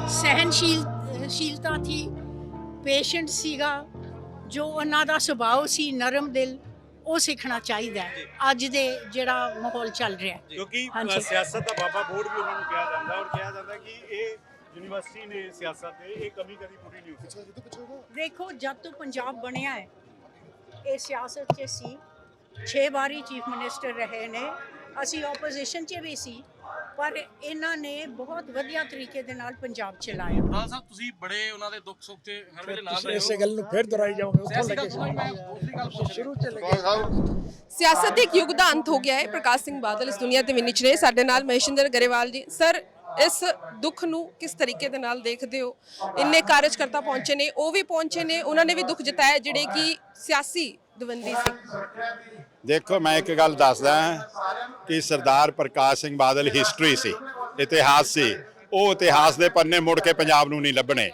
ਸਹਿਨਸ਼ੀਲਤਾ ਥੀ, ਪੇਸ਼ੈਂਟ ਸੀਗਾ, ਜੋ ਉਹਨਾਂ ਦਾ ਸੁਭਾਅ ਸੀ ਨਰਮ ਦਿਲ, ਉਹ ਸਿੱਖਣਾ ਚਾਹੀਦਾ ਹੈ ਅੱਜ ਦੇ ਜਿਹੜਾ ਮਾਹੌਲ ਚੱਲ ਰਿਹਾ ਹੈ। ਕਿਉਂਕਿ ਹਾਂਜੀ। ਸਿਆਸਤ ਦਾ ਬਾਬਾ ਬੋਰਡ ਵੀ ਉਹਨਾਂ ਨੂੰ ਕਿਹਾ ਜਾਂਦਾ ਔਰ ਕਿਹਾ ਜਾਂਦਾ ਕਿ ਇਹ ਯੂਨੀਵਰਸਿਟੀ ਨੇ ਸਿਆਸਤ ਤੇ ਇਹ ਕਮੀ ਕਦੀ ਪੂਰੀ ਨਹੀਂ ਹੋ ਸਕਦੀ। ਦੇਖੋ, ਜਦ ਤੋਂ ਪੰਜਾਬ ਬਣਿਆ ਹੈ ਇਹ ਸਿਆਸਤ 'ਚ ਸੀ, 6 ਵਾਰੀ ਚੀਫ ਮਿਨਿਸਟਰ ਰਹੇ ਨੇ, ਅਸੀਂ ਆਪੋਜੀਸ਼ਨ 'ਚ ਵੀ ਸੀ, ਪਰ ਇਹਨਾਂ ਨੇ ਬਹੁਤ ਵਧੀਆ ਤਰੀਕੇ ਦੇ ਨਾਲ ਪੰਜਾਬ ਚਲਾਇਆ। ਰਾਣਾ ਸਾਹਿਬ ਤੁਸੀਂ ਬੜੇ ਉਹਨਾਂ ਦੇ ਦੁੱਖ ਸੁੱਖ ਤੇ ਹਰ ਵੇਲੇ ਨਾਲ ਰਹੇ ਇਸੇ ਹੋ। ਗੱਲ ਨੂੰ ਫਿਰ ਦੁਹਰਾਈ ਜਾਓਗੇ ਉੱਥੋਂ ਸਿਆਸੀ ਲੱਗੇ ਗੱਲ ਸੁਣੋ, ਮੈਂ ਦੂਸਰੀ ਗੱਲ ਪੁੱਛ ਸ਼ੁਰੂ ਚ ਲੱਗੇ। ਸਿਆਸਤ ਦੇ ਇੱਕ ਯੁੱਗ ਦਾ ਅੰਤ ਹੋ ਗਿਆ ਹੈ। ਪ੍ਰਕਾਸ਼ ਸਿੰਘ ਬਾਦਲ ਇਸ ਦੁਨੀਆ ਤੇ ਵਿਚ ਰਹੇ। ਸਾਡੇ ਨਾਲ ਮਹੇਸ਼ਿੰਦਰ ਗਰੇਵਾਲ ਜੀ। ਸਰ, ਇਸ ਦੁੱਖ ਨੂੰ ਕਿਸ ਤਰੀਕੇ ਦੇ ਨਾਲ ਦੇਖਦੇ ਹੋ? ਇੰਨੇ ਕਾਰਜਕਰਤਾ ਪਹੁੰਚੇ ਨੇ, ਉਹ ਵੀ ਪਹੁੰਚੇ ਨੇ, ਉਹਨਾਂ ਨੇ ਵੀ ਦੁੱਖ ਜਤਾਇਆ ਜਿਹੜੇ ਕਿ ਸਿਆਸੀ ਦਵੰਦੀ ਸੀ। ਦੇਖੋ, ਮੈਂ ਇੱਕ ਗੱਲ ਦੱਸਦਾ ਕਿ ਸਰਦਾਰ ਪ੍ਰਕਾਸ਼ ਸਿੰਘ ਬਾਦਲ ਹਿਸਟਰੀ ਸੀ, ਇਤਿਹਾਸ ਸੀ। ਉਹ ਇਤਿਹਾਸ ਦੇ ਪੰਨੇ ਮੁੜ ਕੇ ਪੰਜਾਬ ਨੂੰ ਨਹੀਂ ਲੱਭਣੇ।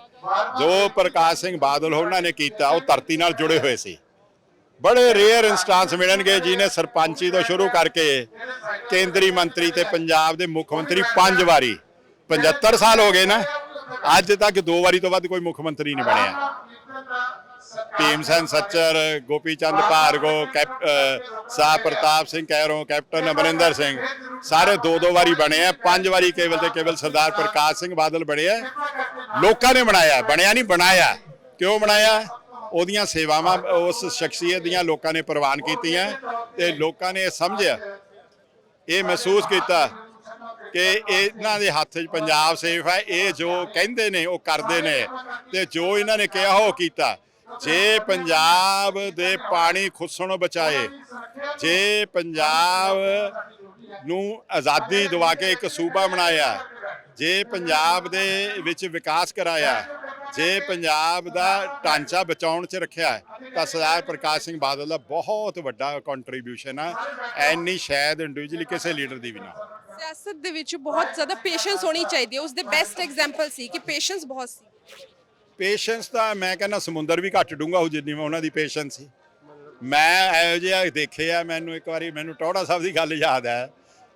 ਜੋ ਪ੍ਰਕਾਸ਼ ਸਿੰਘ ਬਾਦਲ ਉਹਨਾਂ ਨੇ ਕੀਤਾ ਉਹ ਧਰਤੀ ਨਾਲ ਜੁੜੇ ਹੋਏ ਸੀ। ਬੜੇ ਰੇਅਰ ਇੰਸਟੈਂਸ ਮਿਲਣਗੇ ਜਿਹਨੇ ਸਰਪੰਚੀ ਤੋਂ ਸ਼ੁਰੂ ਕਰਕੇ ਕੇਂਦਰੀ ਮੰਤਰੀ ਤੇ ਪੰਜਾਬ ਦੇ ਮੁੱਖ ਮੰਤਰੀ 5 ਵਾਰੀ, 75 ਸਾਲ ਹੋ ਗਏ ਨਾ, ਅੱਜ ਤੱਕ 2 ਵਾਰੀ ਤੋਂ ਵੱਧ ਕੋਈ ਮੁੱਖ ਮੰਤਰੀ ਨਹੀਂ ਬਣਿਆ। ਭੀਮ ਸੈਨ ਸੱਚਰ, ਗੋਪੀ ਚੰਦ ਭਾਰਗੋ, ਸਾਹ ਪ੍ਰਤਾਪ ਸਿੰਘ ਕੈਰੋਂ, ਕੈਪਟਨ ਅਮਰਿੰਦਰ ਸਿੰਘ, ਸਾਰੇ 2-2 ਵਾਰੀ ਬਣੇ ਆ। 5 ਵਾਰੀ ਕੇਵਲ ਤੇ ਕੇਵਲ ਸਰਦਾਰ ਪ੍ਰਕਾਸ਼ ਸਿੰਘ ਬਾਦਲ ਬਣੇ ਆ। ਲੋਕਾਂ ਨੇ ਬਣਾਇਆ, ਬਣਿਆ ਨਹੀਂ, ਬਣਾਇਆ। ਕਿਉਂ ਬਣਾਇਆ? ਉਹਦੀਆਂ ਸੇਵਾਵਾਂ ਉਸ ਸ਼ਖਸੀਅਤ ਦੀਆਂ ਲੋਕਾਂ ਨੇ ਪ੍ਰਵਾਨ ਕੀਤੀਆਂ ਤੇ ਲੋਕਾਂ ਨੇ ਇਹ ਸਮਝਿਆ, ਇਹ ਮਹਿਸੂਸ ਕੀਤਾ ਕਿ ਇਹਨਾਂ ਦੇ ਹੱਥ 'ਚ ਪੰਜਾਬ ਸੇਫ ਹੈ। ਇਹ ਜੋ ਕਹਿੰਦੇ ਨੇ ਉਹ ਕਰਦੇ ਨੇ ਤੇ ਜੋ ਇਹਨਾਂ ਨੇ ਕਿਹਾ ਉਹ ਕੀਤਾ। ਜੇ ਪੰਜਾਬ ਦੇ ਪਾਣੀ ਖੁੱਸਣੋਂ ਬਚਾਏ, ਜੇ ਪੰਜਾਬ ਨੂੰ ਆਜ਼ਾਦੀ ਦਿਵਾ ਕੇ ਇੱਕ ਸੂਬਾ ਬਣਾਇਆ, ਜੇ ਪੰਜਾਬ ਦੇ ਵਿੱਚ ਵਿਕਾਸ ਕਰਾਇਆ, ਜੇ ਪੰਜਾਬ ਦਾ ਢਾਂਚਾ ਬਚਾਉਣ 'ਚ ਰੱਖਿਆ, ਤਾਂ ਸਰਦਾਰ ਪ੍ਰਕਾਸ਼ ਸਿੰਘ ਬਾਦਲ ਦਾ ਬਹੁਤ ਵੱਡਾ ਕੰਟਰੀਬਿਊਸ਼ਨ ਆ। ਐਨੀ ਸ਼ਾਇਦ ਇੰਡੀਵਿਜੂਅਲੀ ਕਿਸੇ ਲੀਡਰ ਦੀ ਵੀ ਨਾ। ਸਿਆਸਤ ਦੇ ਵਿੱਚ ਬਹੁਤ ਜ਼ਿਆਦਾ ਪੇਸ਼ੈਂਸ ਹੋਣੀ ਚਾਹੀਦੀ ਹੈ। ਉਸ ਦੇ ਬੈਸਟ ਐਗਜ਼ਾਮਪਲ ਸੀ ਕਿ ਪੇਸ਼ੈਂਸ ਬਹੁਤ ਸੀ। ਪੇਸ਼ੈਂਸ ਤਾਂ ਮੈਂ ਕਹਿੰਦਾ ਸਮੁੰਦਰ ਵੀ ਘੱਟ ਡੂੰਘਾ ਹੋ ਜਿੰਨੀ ਉਹਨਾਂ ਦੀ ਪੇਸ਼ੈਂਸ ਸੀ। ਮੈਂ ਇਹੋ ਜਿਹਾ ਦੇਖਿਆ, ਮੈਨੂੰ ਇੱਕ ਵਾਰੀ ਮੈਨੂੰ ਟੌੜਾ ਸਾਹਿਬ ਦੀ ਗੱਲ ਯਾਦ ਹੈ।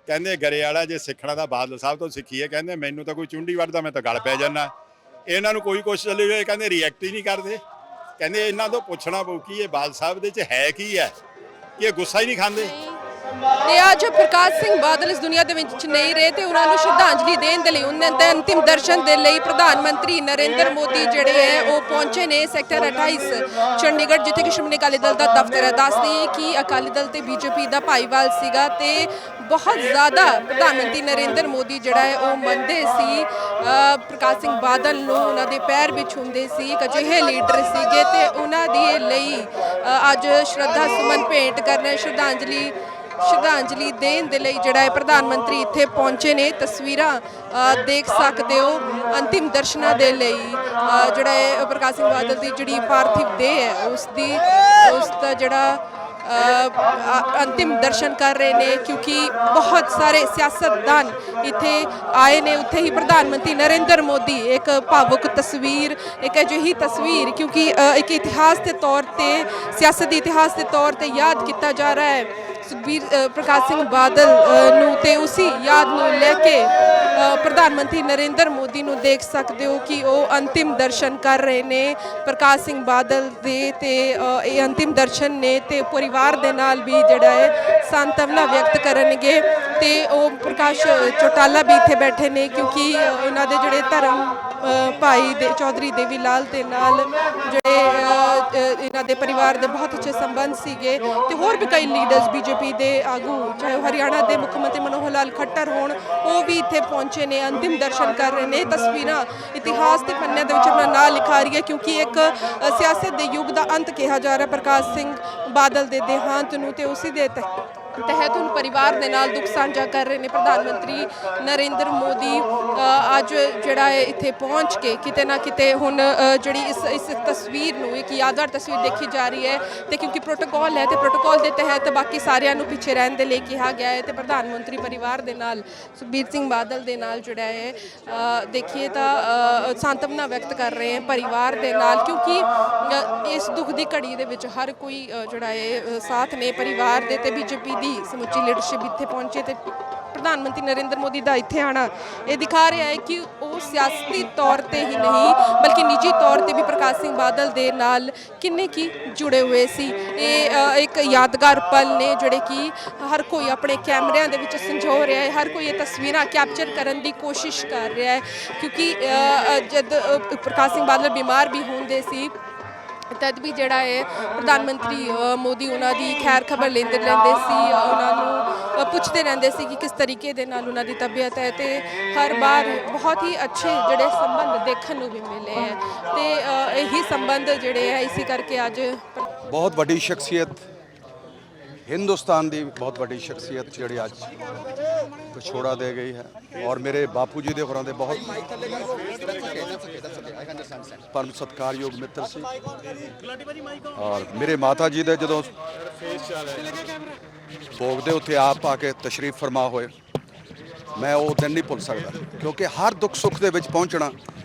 ਕਹਿੰਦੇ ਗਰੇ ਵਾਲਾ ਜੇ ਸਿੱਖਣਾ ਤਾਂ ਬਾਦਲ ਸਾਹਿਬ ਤੋਂ ਸਿੱਖੀ ਹੈ। ਕਹਿੰਦੇ ਮੈਨੂੰ ਤਾਂ ਕੋਈ ਚੁੰਡੀ ਵੜਦਾ ਮੈਂ ਤਾਂ ਗਲ ਪੈ ਜਾਂਦਾ। ਇਹਨਾਂ ਨੂੰ ਕੋਈ ਕੁਛ ਚੱਲੇ ਹੋਏ, ਕਹਿੰਦੇ ਰਿਐਕਟ ਹੀ ਨਹੀਂ ਕਰਦੇ। ਕਹਿੰਦੇ ਇਹਨਾਂ ਤੋਂ ਪੁੱਛਣਾ ਪਊ ਕਿ ਇਹ ਬਾਦਲ ਸਾਹਿਬ ਦੇ 'ਚ ਹੈ ਕੀ ਹੈ, ਕਿ ਇਹ ਗੁੱਸਾ ਹੀ ਨਹੀਂ ਖਾਂਦੇ। ਤੇ ਅੱਜ ਪ੍ਰਕਾਸ਼ ਸਿੰਘ ਬਾਦਲ ਇਸ ਦੁਨੀਆ ਦੇ ਵਿੱਚ ਨਹੀਂ ਰਹੇ ਤੇ ਉਹਨਾਂ ਨੂੰ ਸ਼ਰਧਾਂਜਲੀ ਦੇਣ ਦੇ ਲਈ, ਉਹਨਾਂ ਦੇ ਅੰਤਿਮ ਦਰਸ਼ਨ ਦੇ ਲਈ ਪ੍ਰਧਾਨ ਮੰਤਰੀ ਨਰਿੰਦਰ ਮੋਦੀ ਜਿਹੜੇ ਹੈ ਉਹ ਪਹੁੰਚੇ ਨੇ ਸੈਕਟਰ 28 ਚੰਡੀਗੜ੍ਹ, ਜਿੱਥੇ ਕਿ ਸ਼੍ਰੋਮਣੀ ਅਕਾਲੀ ਦਲ ਦਾ ਦਫ਼ਤਰ ਹੈ। ਦੱਸਦੇ ਕਿ ਅਕਾਲੀ ਦਲ ਤੇ ਬੀਜੇਪੀ ਦਾ ਭਾਈਵਾਲ ਸੀਗਾ ਤੇ ਬਹੁਤ ਜ਼ਿਆਦਾ ਪ੍ਰਧਾਨ ਮੰਤਰੀ ਨਰਿੰਦਰ ਮੋਦੀ ਜਿਹੜਾ ਹੈ ਉਹ ਮੰਨਦੇ ਸੀ ਪ੍ਰਕਾਸ਼ ਸਿੰਘ ਬਾਦਲ ਨੂੰ, ਉਹਨਾਂ ਦੇ ਪੈਰ ਵਿੱਚ ਹੁੰਦੇ ਸੀ। ਇੱਕ ਅਜਿਹੇ ਲੀਡਰ ਸੀਗੇ ਤੇ ਉਹਨਾਂ ਦੇ ਲਈ ਅੱਜ ਸ਼ਰਧਾ ਸੁਮਨ ਭੇਂਟ ਕਰਨਾ, ਸ਼ਰਧਾਂਜਲੀ ਦੇਣ ਦੇ ਲਈ ਜਿਹੜਾ ਹੈ ਪ੍ਰਧਾਨ ਮੰਤਰੀ ਇੱਥੇ ਪਹੁੰਚੇ ਨੇ। ਤਸਵੀਰਾਂ ਦੇਖ ਸਕਦੇ ਹੋ। ਅੰਤਿਮ ਦਰਸ਼ਨਾਂ ਦੇ ਲਈ ਜਿਹੜਾ ਹੈ ਪ੍ਰਕਾਸ਼ ਸਿੰਘ ਬਾਦਲ ਦੀ ਜਿਹੜੀ ਪਾਰਥਿਵ ਦੇਹ ਹੈ ਉਸ ਦਾ ਜਿਹੜਾ ਅੰਤਿਮ ਦਰਸ਼ਨ ਕਰ ਰਹੇ ਨੇ, ਕਿਉਂਕਿ ਬਹੁਤ ਸਾਰੇ ਸਿਆਸਤਦਾਨ ਇੱਥੇ ਆਏ ਨੇ। ਉੱਥੇ ਹੀ ਪ੍ਰਧਾਨ ਮੰਤਰੀ ਨਰਿੰਦਰ ਮੋਦੀ, ਇੱਕ ਭਾਵੁਕ ਤਸਵੀਰ, ਇੱਕ ਅਜਿਹੀ ਤਸਵੀਰ ਕਿਉਂਕਿ ਇੱਕ ਇਤਿਹਾਸ ਦੇ ਤੌਰ ਤੇ, ਸਿਆਸਤੀ ਇਤਿਹਾਸ ਦੇ ਤੌਰ ਤੇ ਯਾਦ ਕੀਤਾ ਜਾ ਰਿਹਾ ਹੈ ਪ੍ਰਕਾਸ਼ ਸਿੰਘ ਬਾਦਲ ਨੂੰ। ਤੇ ਉਸੇ ਯਾਦ ਨੂੰ ਲੈ ਕੇ ਪ੍ਰਧਾਨ ਮੰਤਰੀ ਨਰਿੰਦਰ ਮੋਦੀ ਨੂੰ ਦੇਖ ਸਕਦੇ ਹੋ ਕਿ ਉਹ ਅੰਤਿਮ ਦਰਸ਼ਨ ਕਰ ਰਹੇ ਨੇ ਪ੍ਰਕਾਸ਼ ਸਿੰਘ ਬਾਦਲ ਦੇ। ਤੇ ਇਹ ਅੰਤਿਮ ਦਰਸ਼ਨ ਨੇ ਤੇ ਪਰਿਵਾਰ ਦੇ ਨਾਲ ਵੀ ਜਿਹੜਾ ਹੈ ਸਾਂਤਵਨਾ ਵਿਅਕਤ ਕਰਨਗੇ। ਤੇ ਉਹ ਪ੍ਰਕਾਸ਼ ਚੌਟਾਲਾ ਵੀ ਇੱਥੇ ਬੈਠੇ ਨੇ ਕਿਉਂਕਿ ਉਹਨਾਂ ਦੇ ਜਿਹੜੇ ਧਰਮ ਭਾਈ ਦੇ ਚੌਧਰੀ ਦੇਵੀ ਲਾਲ ਦੇ ਨਾਲ ਜਿਹੜੇ ਇਹਨਾਂ ਦੇ ਪਰਿਵਾਰ ਦੇ ਬਹੁਤ ਅੱਛੇ ਸੰਬੰਧ ਸੀਗੇ। ਤੇ ਹੋਰ ਵੀ ਕਈ ਲੀਡਰਸ ਬੀਜੇਪੀ ਦੇ ਆਗੂ, ਚਾਹੇ ਹਰਿਆਣਾ ਦੇ ਮੁੱਖ ਮੰਤਰੀ ਮਨੋਹਰ ਲਾਲ ਖੱਟਰ ਹੋਣ, ਉਹ ਵੀ ਇੱਥੇ ਪਹੁੰਚੇ ਨੇ, ਅੰਤਿਮ ਦਰਸ਼ਨ ਕਰ ਰਹੇ ਨੇ। ਤਸਵੀਰਾਂ ਇਤਿਹਾਸ ਦੇ ਪੰਨਿਆਂ ਦੇ ਵਿੱਚ ਆਪਣਾ ਨਾਂ ਲਿਖਾ ਰਹੀ ਹੈ ਕਿਉਂਕਿ ਇੱਕ ਸਿਆਸਤ ਦੇ ਯੁੱਗ ਦਾ ਅੰਤ ਕਿਹਾ ਜਾ ਰਿਹਾ ਪ੍ਰਕਾਸ਼ ਸਿੰਘ ਬਾਦਲ ਦੇ ਦੇਹਾਂਤ ਨੂੰ। ਤੇ ਉਸੇ ਦੇ ਤਹਿਤ ਹੁਣ ਪਰਿਵਾਰ ਦੇ ਨਾਲ ਦੁੱਖ ਸਾਂਝਾ ਕਰ ਰਹੇ ਨੇ ਪ੍ਰਧਾਨ ਮੰਤਰੀ ਨਰਿੰਦਰ ਮੋਦੀ। ਅੱਜ ਜਿਹੜਾ ਹੈ ਇੱਥੇ ਪਹੁੰਚ ਕੇ ਕਿਤੇ ਨਾ ਕਿਤੇ ਹੁਣ ਜਿਹੜੀ ਇਸ ਤਸਵੀਰ ਨੂੰ ਇੱਕ ਯਾਦਗਾਰ ਤਸਵੀਰ ਦੇਖੀ ਜਾ ਰਹੀ ਹੈ। ਤੇ ਕਿਉਂਕਿ ਪ੍ਰੋਟੋਕਾਲ ਹੈ ਤੇ ਪ੍ਰੋਟੋਕਾਲ ਦੇ ਤਹਿਤ ਬਾਕੀ ਸਾਰਿਆਂ ਨੂੰ ਪਿੱਛੇ ਰਹਿਣ ਦੇ ਲਈ ਕਿਹਾ ਗਿਆ ਹੈ। ਤੇ ਪ੍ਰਧਾਨ ਮੰਤਰੀ ਪਰਿਵਾਰ ਦੇ ਨਾਲ, ਸੁਖਬੀਰ ਸਿੰਘ ਬਾਦਲ ਦੇ ਨਾਲ ਜਿਹੜਾ ਹੈ ਦੇਖੀਏ ਤਾਂ ਸਾਂਤਵਨਾ ਵਿਅਕਤ ਕਰ ਰਹੇ ਹਨ ਪਰਿਵਾਰ ਦੇ ਨਾਲ, ਕਿਉਂਕਿ ਇਸ ਦੁੱਖ ਦੀ ਘੜੀ ਦੇ ਵਿੱਚ ਹਰ ਕੋਈ ਜਿਹੜਾ ਹੈ ਸਾਥ ਨੇ ਪਰਿਵਾਰ ਦੇ। ਤੇ ਬੀਜੇਪੀ ਦੀ ਸਮੁੱਚੀ ਲੀਡਰਸ਼ਿਪ ਇੱਥੇ ਪਹੁੰਚੇ ਤੇ ਪ੍ਰਧਾਨ ਮੰਤਰੀ ਨਰਿੰਦਰ ਮੋਦੀ ਦਾ ਇੱਥੇ ਆਣਾ ਇਹ ਦਿਖਾ ਰਿਹਾ ਹੈ ਕਿ ਉਹ ਸਿਆਸਤੀ ਤੌਰ ਤੇ ਹੀ ਨਹੀਂ ਬਲਕਿ ਨਿੱਜੀ ਤੌਰ ਤੇ ਵੀ ਪ੍ਰਕਾਸ਼ ਸਿੰਘ ਬਾਦਲ ਦੇ ਨਾਲ ਕਿੰਨੇ ਕੀ ਜੁੜੇ ਹੋਏ ਸੀ। ਇਹ ਇੱਕ ਯਾਦਗਾਰ ਪਲ ਨੇ ਜਿਹੜੇ ਕਿ ਹਰ ਕੋਈ ਆਪਣੇ ਕੈਮਰਿਆਂ ਦੇ ਵਿੱਚ ਸੰਜੋ ਰਿਹਾ ਹੈ, ਹਰ ਕੋਈ ਇਹ ਤਸਵੀਰਾਂ ਕੈਪਚਰ ਕਰਨ ਦੀ ਕੋਸ਼ਿਸ਼ ਕਰ ਰਿਹਾ ਹੈ ਕਿਉਂਕਿ ਜਦ ਪ੍ਰਕਾਸ਼ ਸਿੰਘ ਬਾਦਲ ਬਿਮਾਰ ਵੀ ਹੁੰਦੇ ਸੀ ਤਦ ਵੀ ਜਿਹੜਾ ਹੈ ਪ੍ਰਧਾਨ ਮੰਤਰੀ ਮੋਦੀ ਉਹਨਾਂ ਦੀ ਖੈਰ ਖਬਰ ਲੈਂਦੇ ਸੀ, ਉਹਨਾਂ ਨੂੰ ਪੁੱਛਦੇ ਰਹਿੰਦੇ ਸੀ ਕਿ ਕਿਸ ਤਰੀਕੇ ਦੇ ਨਾਲ ਉਹਨਾਂ ਦੀ ਤਬੀਅਤ ਹੈ ਤੇ ਹਰ ਵਾਰ ਬਹੁਤ ਹੀ ਅੱਛੇ ਜਿਹੜੇ ਸੰਬੰਧ ਦੇਖਣ ਨੂੰ ਵੀ ਮਿਲੇ ਹੈ ਤੇ ਇਹੀ ਸੰਬੰਧ ਜਿਹੜੇ ਹੈ ਇਸੇ ਕਰਕੇ ਅੱਜ ਬਹੁਤ ਵੱਡੀ ਸ਼ਖਸੀਅਤ हिंदुस्तान की बहुत बड़ी शख्सियत जी अज विछोड़ा दे गई है और मेरे बापू जी के होरां दे बहुत परम सत्कारयोग मित्र सी और मेरे माता जी दे जदों भोग दे उत्थे आप आके तशरीफ फरमा होए मैं वो दिन नहीं भुल सकता क्योंकि हर दुख सुख दे विच पहुंचना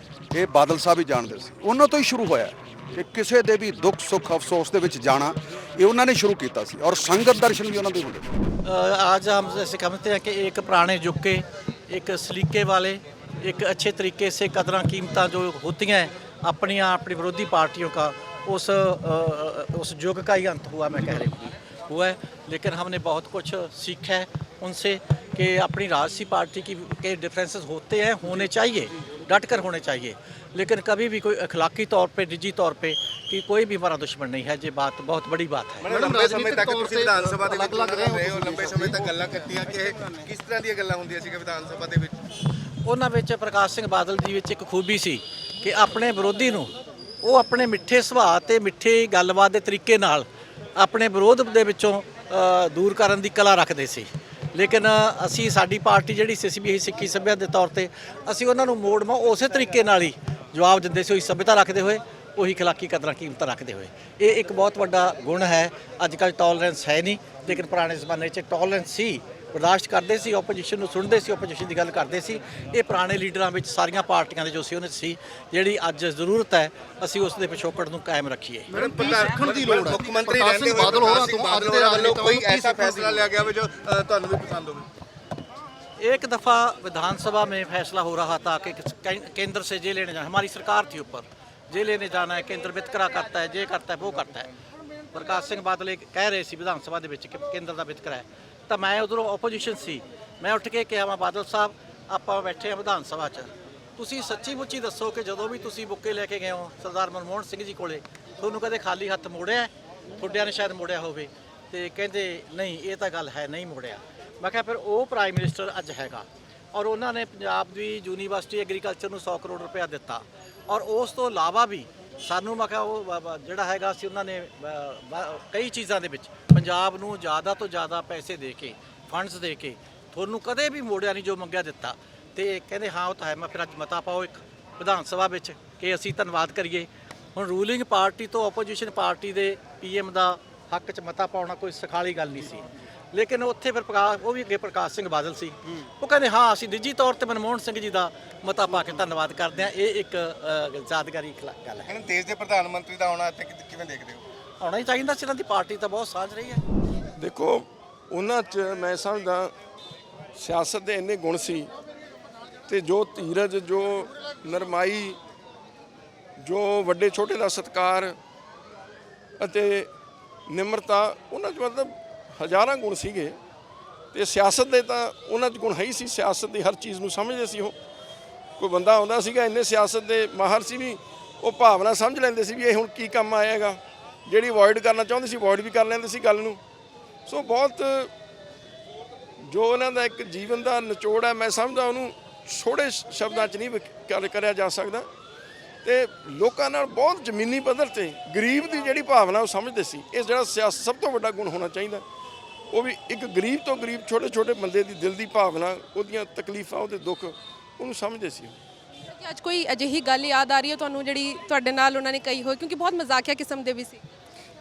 ये बादल साहब ही जानते सी उन्होंने तो ही शुरू होया कि किसी के भी दुख सुख अफसोस के जाना ये उन्होंने शुरू किया सी और संगत दर्शन भी उन्होंने होंगे। आज हम जैसे समझते हैं कि एक पुराने युग के एक सलीके वाले एक अच्छे तरीके से कदर कीमत जो होती हैं अपनी विरोधी पार्टियों का उस युग का ही अंत हुआ मैं कह रही हूँ हुआ है। लेकिन हमने बहुत कुछ सीखा है उनसे कि अपनी राजसी पार्टी के डिफरेंसेस होते हैं, होने चाहिए, डट कर होने चाहिए, लेकिन कभी भी कोई अखलाकी तौर पे निजी तौर पे कि कोई भी हमारा दुश्मन नहीं है। ये बात बहुत बड़ी बात है। ਲੰਬੇ ਸਮੇਂ ਤੱਕ ਤੁਸੀਂ ਵਿਧਾਨ ਸਭਾ ਦੇ ਵਿੱਚ ਰਹੇ ਹੋ, ਲੰਬੇ ਸਮੇਂ ਤੱਕ ਗੱਲਾਂ ਕੀਤੀਆਂ ਕਿ ਕਿਸ ਤਰ੍ਹਾਂ ਦੀਆਂ ਗੱਲਾਂ ਹੁੰਦੀਆਂ ਸੀ ਵਿਧਾਨ ਸਭਾ ਦੇ ਵਿੱਚ? ਉਹਨਾਂ ਵਿੱਚ ਪ੍ਰਕਾਸ਼ ਸਿੰਘ ਬਾਦਲ ਜੀ ਵਿੱਚ ਇੱਕ ਖੂਬੀ ਸੀ ਕਿ ਆਪਣੇ ਵਿਰੋਧੀ ਨੂੰ ਉਹ ਆਪਣੇ ਮਿੱਠੇ ਸੁਭਾਅ ਤੇ ਮਿੱਠੇ ਗੱਲਬਾਤ ਦੇ ਤਰੀਕੇ ਨਾਲ ਆਪਣੇ ਵਿਰੋਧ ਦੇ ਵਿੱਚੋਂ ਦੂਰ ਕਰਨ ਦੀ ਕਲਾ ਰੱਖਦੇ ਸੀ। ਲੇਕਿਨ ਅਸੀਂ ਸਾਡੀ ਪਾਰਟੀ ਜਿਹੜੀ ਸੀ ਵੀ ਸਿੱਖੀ ਸੱਭਿਅਤਾ ਦੇ ਤੌਰ ਤੇ ਅਸੀਂ ਉਹਨਾਂ ਨੂੰ ਮੋੜਮਾ ਉਸੇ ਤਰੀਕੇ ਨਾਲ ਹੀ ਜਵਾਬ ਦਿੰਦੇ ਸੀ, ਉਹੀ ਸੱਭਿਅਤਾ ਰੱਖਦੇ ਹੋਏ, ਉਹੀ ਖਿਲਾਕੀ ਕਦਰਾਂ ਕੀਮਤਾਂ ਰੱਖਦੇ ਹੋਏ। ਇਹ ਇੱਕ ਬਹੁਤ ਵੱਡਾ ਗੁਣ ਹੈ। ਅੱਜ ਕੱਲ੍ਹ ਟੋਲਰੈਂਸ ਹੈ ਨਹੀਂ, ਲੇਕਿਨ ਪੁਰਾਣੇ ਜ਼ਮਾਨੇ 'ਚ ਟੋਲਰੈਂਸ ਸੀ, ਬਰਦਾਸ਼ਤ ਕਰਦੇ ਸੀ, ਓਪੋਜੀਸ਼ਨ ਨੂੰ ਸੁਣਦੇ ਸੀ, ਓਪੋਜੀਸ਼ਨ ਦੀ ਗੱਲ ਕਰਦੇ ਸੀ। ਇਹ ਪੁਰਾਣੇ ਲੀਡਰਾਂ ਵਿੱਚ ਸਾਰੀਆਂ ਪਾਰਟੀਆਂ ਦੇ ਜੋ ਸੀ ਉਹਨੇ ਸੀ, ਜਿਹੜੀ ਅੱਜ ਜ਼ਰੂਰਤ ਹੈ ਅਸੀਂ ਉਸ ਦੇ ਪਿਛੋਕੜ ਨੂੰ ਕਾਇਮ ਰੱਖੀਏ। ਮੈਡਮ ਪ੍ਰਧਾਨ ਦੀ ਲੋੜ ਹੈ, ਮੁੱਖ ਮੰਤਰੀ ਰਹਿੰਦੇ ਹੋਏ ਬਾਦਲ ਹੋਰਾਂ ਤੋਂ ਬਾਅਦ ਦੇ ਵੱਲੋਂ ਕੋਈ ਐਸਾ ਫੈਸਲਾ ਲਿਆ ਗਿਆ ਜੋ ਤੁਹਾਨੂੰ ਵੀ ਪਸੰਦ ਹੋਵੇ? एक दफ़ा विधानसभा में फैसला हो रहा था कि केंद्र से जे लेने जाना, हमारी सरकार थी ऊपर, जे लेने जाना है, केंद्र वितकरा करता है, जे करता है वो करता है। प्रकाश सिंह बादल कह रहे सी विधानसभा के कि केंद्र का वितकरा है, तो मैं उधरों ओपोजिशन सी, मैं उठ के कहा मैं बादल साहब आप बैठे हैं विधान सभा तुसी सच्ची मुच्ची दसो कि जो भी तुसी बुके लैके गए हो सरदार मनमोहन सिंह जी कोले तुहानूं कदे खाली हत्थ मोड़िया, तुहाडिਆਂ ने शायद मोड़िया होवे? ते कहंदे नहीं ये तो गल है नहीं मोड़िया। मैं कहा फिर वो प्राइम मिनिस्टर अज हैगा और उन्होंने पंजाब की यूनीवर्सिटी एग्रीकल्चर में 100 करोड़ रुपया दिता और उस तो इलावा भी सानू मैं कहा वो जोड़ा हैगा सी उन्होंने कई चीज़ों के पंजाब नूं ज़्यादा तो ज़्यादा पैसे दे के फंड्स दे के थोनू कदे भी मोड़िया नहीं जो मंगया दिता। तो कहते हाँ वो तो है। मैं फिर अज मता पाओ एक विधान सभा में कि असी धन्नवाद करिए। हुण रूलिंग पार्टी तो ओपोजिशन पार्टी के PM का हक च मता पाउणा कोई सखाली गल नहीं सी, लेकिन उत्थे फिर वो भी अगे प्रकाश सिंह बादल सी, वो कहते हाँ असीं निजी तौर पर मनमोहन सिंह जी का मता पा के धन्नवाद करते हैं। ये एक यादगारी गल है। देश के प्रधानमंत्री का आना इत्थे किवें देखदे हो? आना ही चाहिए सी, इन्हां दी पार्टी तो बहुत साझ रही है। देखो ਉਹਨਾਂ 'ਚ ਮੈਂ ਸਮਝਦਾ ਸਿਆਸਤ ਦੇ ਇੰਨੇ ਗੁਣ ਸੀ ਤੇ ਜੋ ਧੀਰਜ, ਜੋ ਨਰਮਾਈ, ਜੋ ਵੱਡੇ ਛੋਟੇ ਦਾ ਸਤਿਕਾਰ ਅਤੇ ਨਿਮਰਤਾ, ਉਹਨਾਂ 'ਚ ਮਤਲਬ ਹਜ਼ਾਰਾਂ ਗੁਣ ਸੀਗੇ ਤੇ ਸਿਆਸਤ ਦੇ ਤਾਂ ਉਹਨਾਂ 'ਚ ਗੁਣ ਹੈ ਹੀ ਸੀ। ਸਿਆਸਤ ਦੀ ਹਰ ਚੀਜ਼ ਨੂੰ ਸਮਝਦੇ ਸੀ। ਉਹ ਕੋਈ ਬੰਦਾ ਆਉਂਦਾ ਸੀਗਾ ਇੰਨੇ ਸਿਆਸਤ ਦੇ ਮਾਹਰ ਸੀ ਵੀ ਉਹ ਭਾਵਨਾ ਸਮਝ ਲੈਂਦੇ ਸੀ ਵੀ ਇਹ ਹੁਣ ਕੀ ਕੰਮ ਆਏਗਾ, ਜਿਹੜੀ ਅਵੋਇਡ ਕਰਨਾ ਚਾਹੁੰਦੇ ਸੀ ਅਵੋਇਡ ਵੀ ਕਰ ਲੈਂਦੇ ਸੀ ਗੱਲ ਨੂੰ। ਸੋ ਬਹੁਤ ਜੋ ਉਹਨਾਂ ਦਾ ਇੱਕ ਜੀਵਨ ਦਾ ਨਿਚੋੜ ਹੈ, ਮੈਂ ਸਮਝਦਾ ਉਹਨੂੰ ਥੋੜ੍ਹੇ ਸ਼ਬਦਾਂ 'ਚ ਨਹੀਂ ਕਰਿਆ ਜਾ ਸਕਦਾ। ਤੇ ਲੋਕਾਂ ਨਾਲ ਬਹੁਤ ਜ਼ਮੀਨੀ ਪੱਧਰ ਤੇ ਗਰੀਬ ਦੀ ਜਿਹੜੀ ਭਾਵਨਾ ਉਹ ਸਮਝਦੇ ਸੀ। ਇਹ ਜਿਹੜਾ ਸਿਆਸਤ ਸਭ ਤੋਂ ਵੱਡਾ ਗੁਣ ਹੋਣਾ ਚਾਹੀਦਾ, ਉਹ ਵੀ ਇੱਕ ਗਰੀਬ ਤੋਂ ਗਰੀਬ ਛੋਟੇ ਛੋਟੇ ਬੰਦੇ ਦੀ ਦਿਲ ਦੀ ਭਾਵਨਾ, ਉਹਦੀਆਂ ਤਕਲੀਫਾਂ, ਉਹਦੇ ਦੁੱਖ, ਉਹਨੂੰ ਸਮਝਦੇ ਸੀ। ਅੱਜ ਕੋਈ ਅਜਿਹੀ ਗੱਲ ਯਾਦ ਆ ਰਹੀ ਹੈ ਤੁਹਾਨੂੰ ਜਿਹੜੀ ਤੁਹਾਡੇ ਨਾਲ ਉਹਨਾਂ ਨੇ ਕਹੀ ਹੋਈ, ਕਿਉਂਕਿ ਬਹੁਤ ਮਜ਼ਾਕੀਆ ਕਿਸਮ ਦੇ ਵੀ ਸੀ?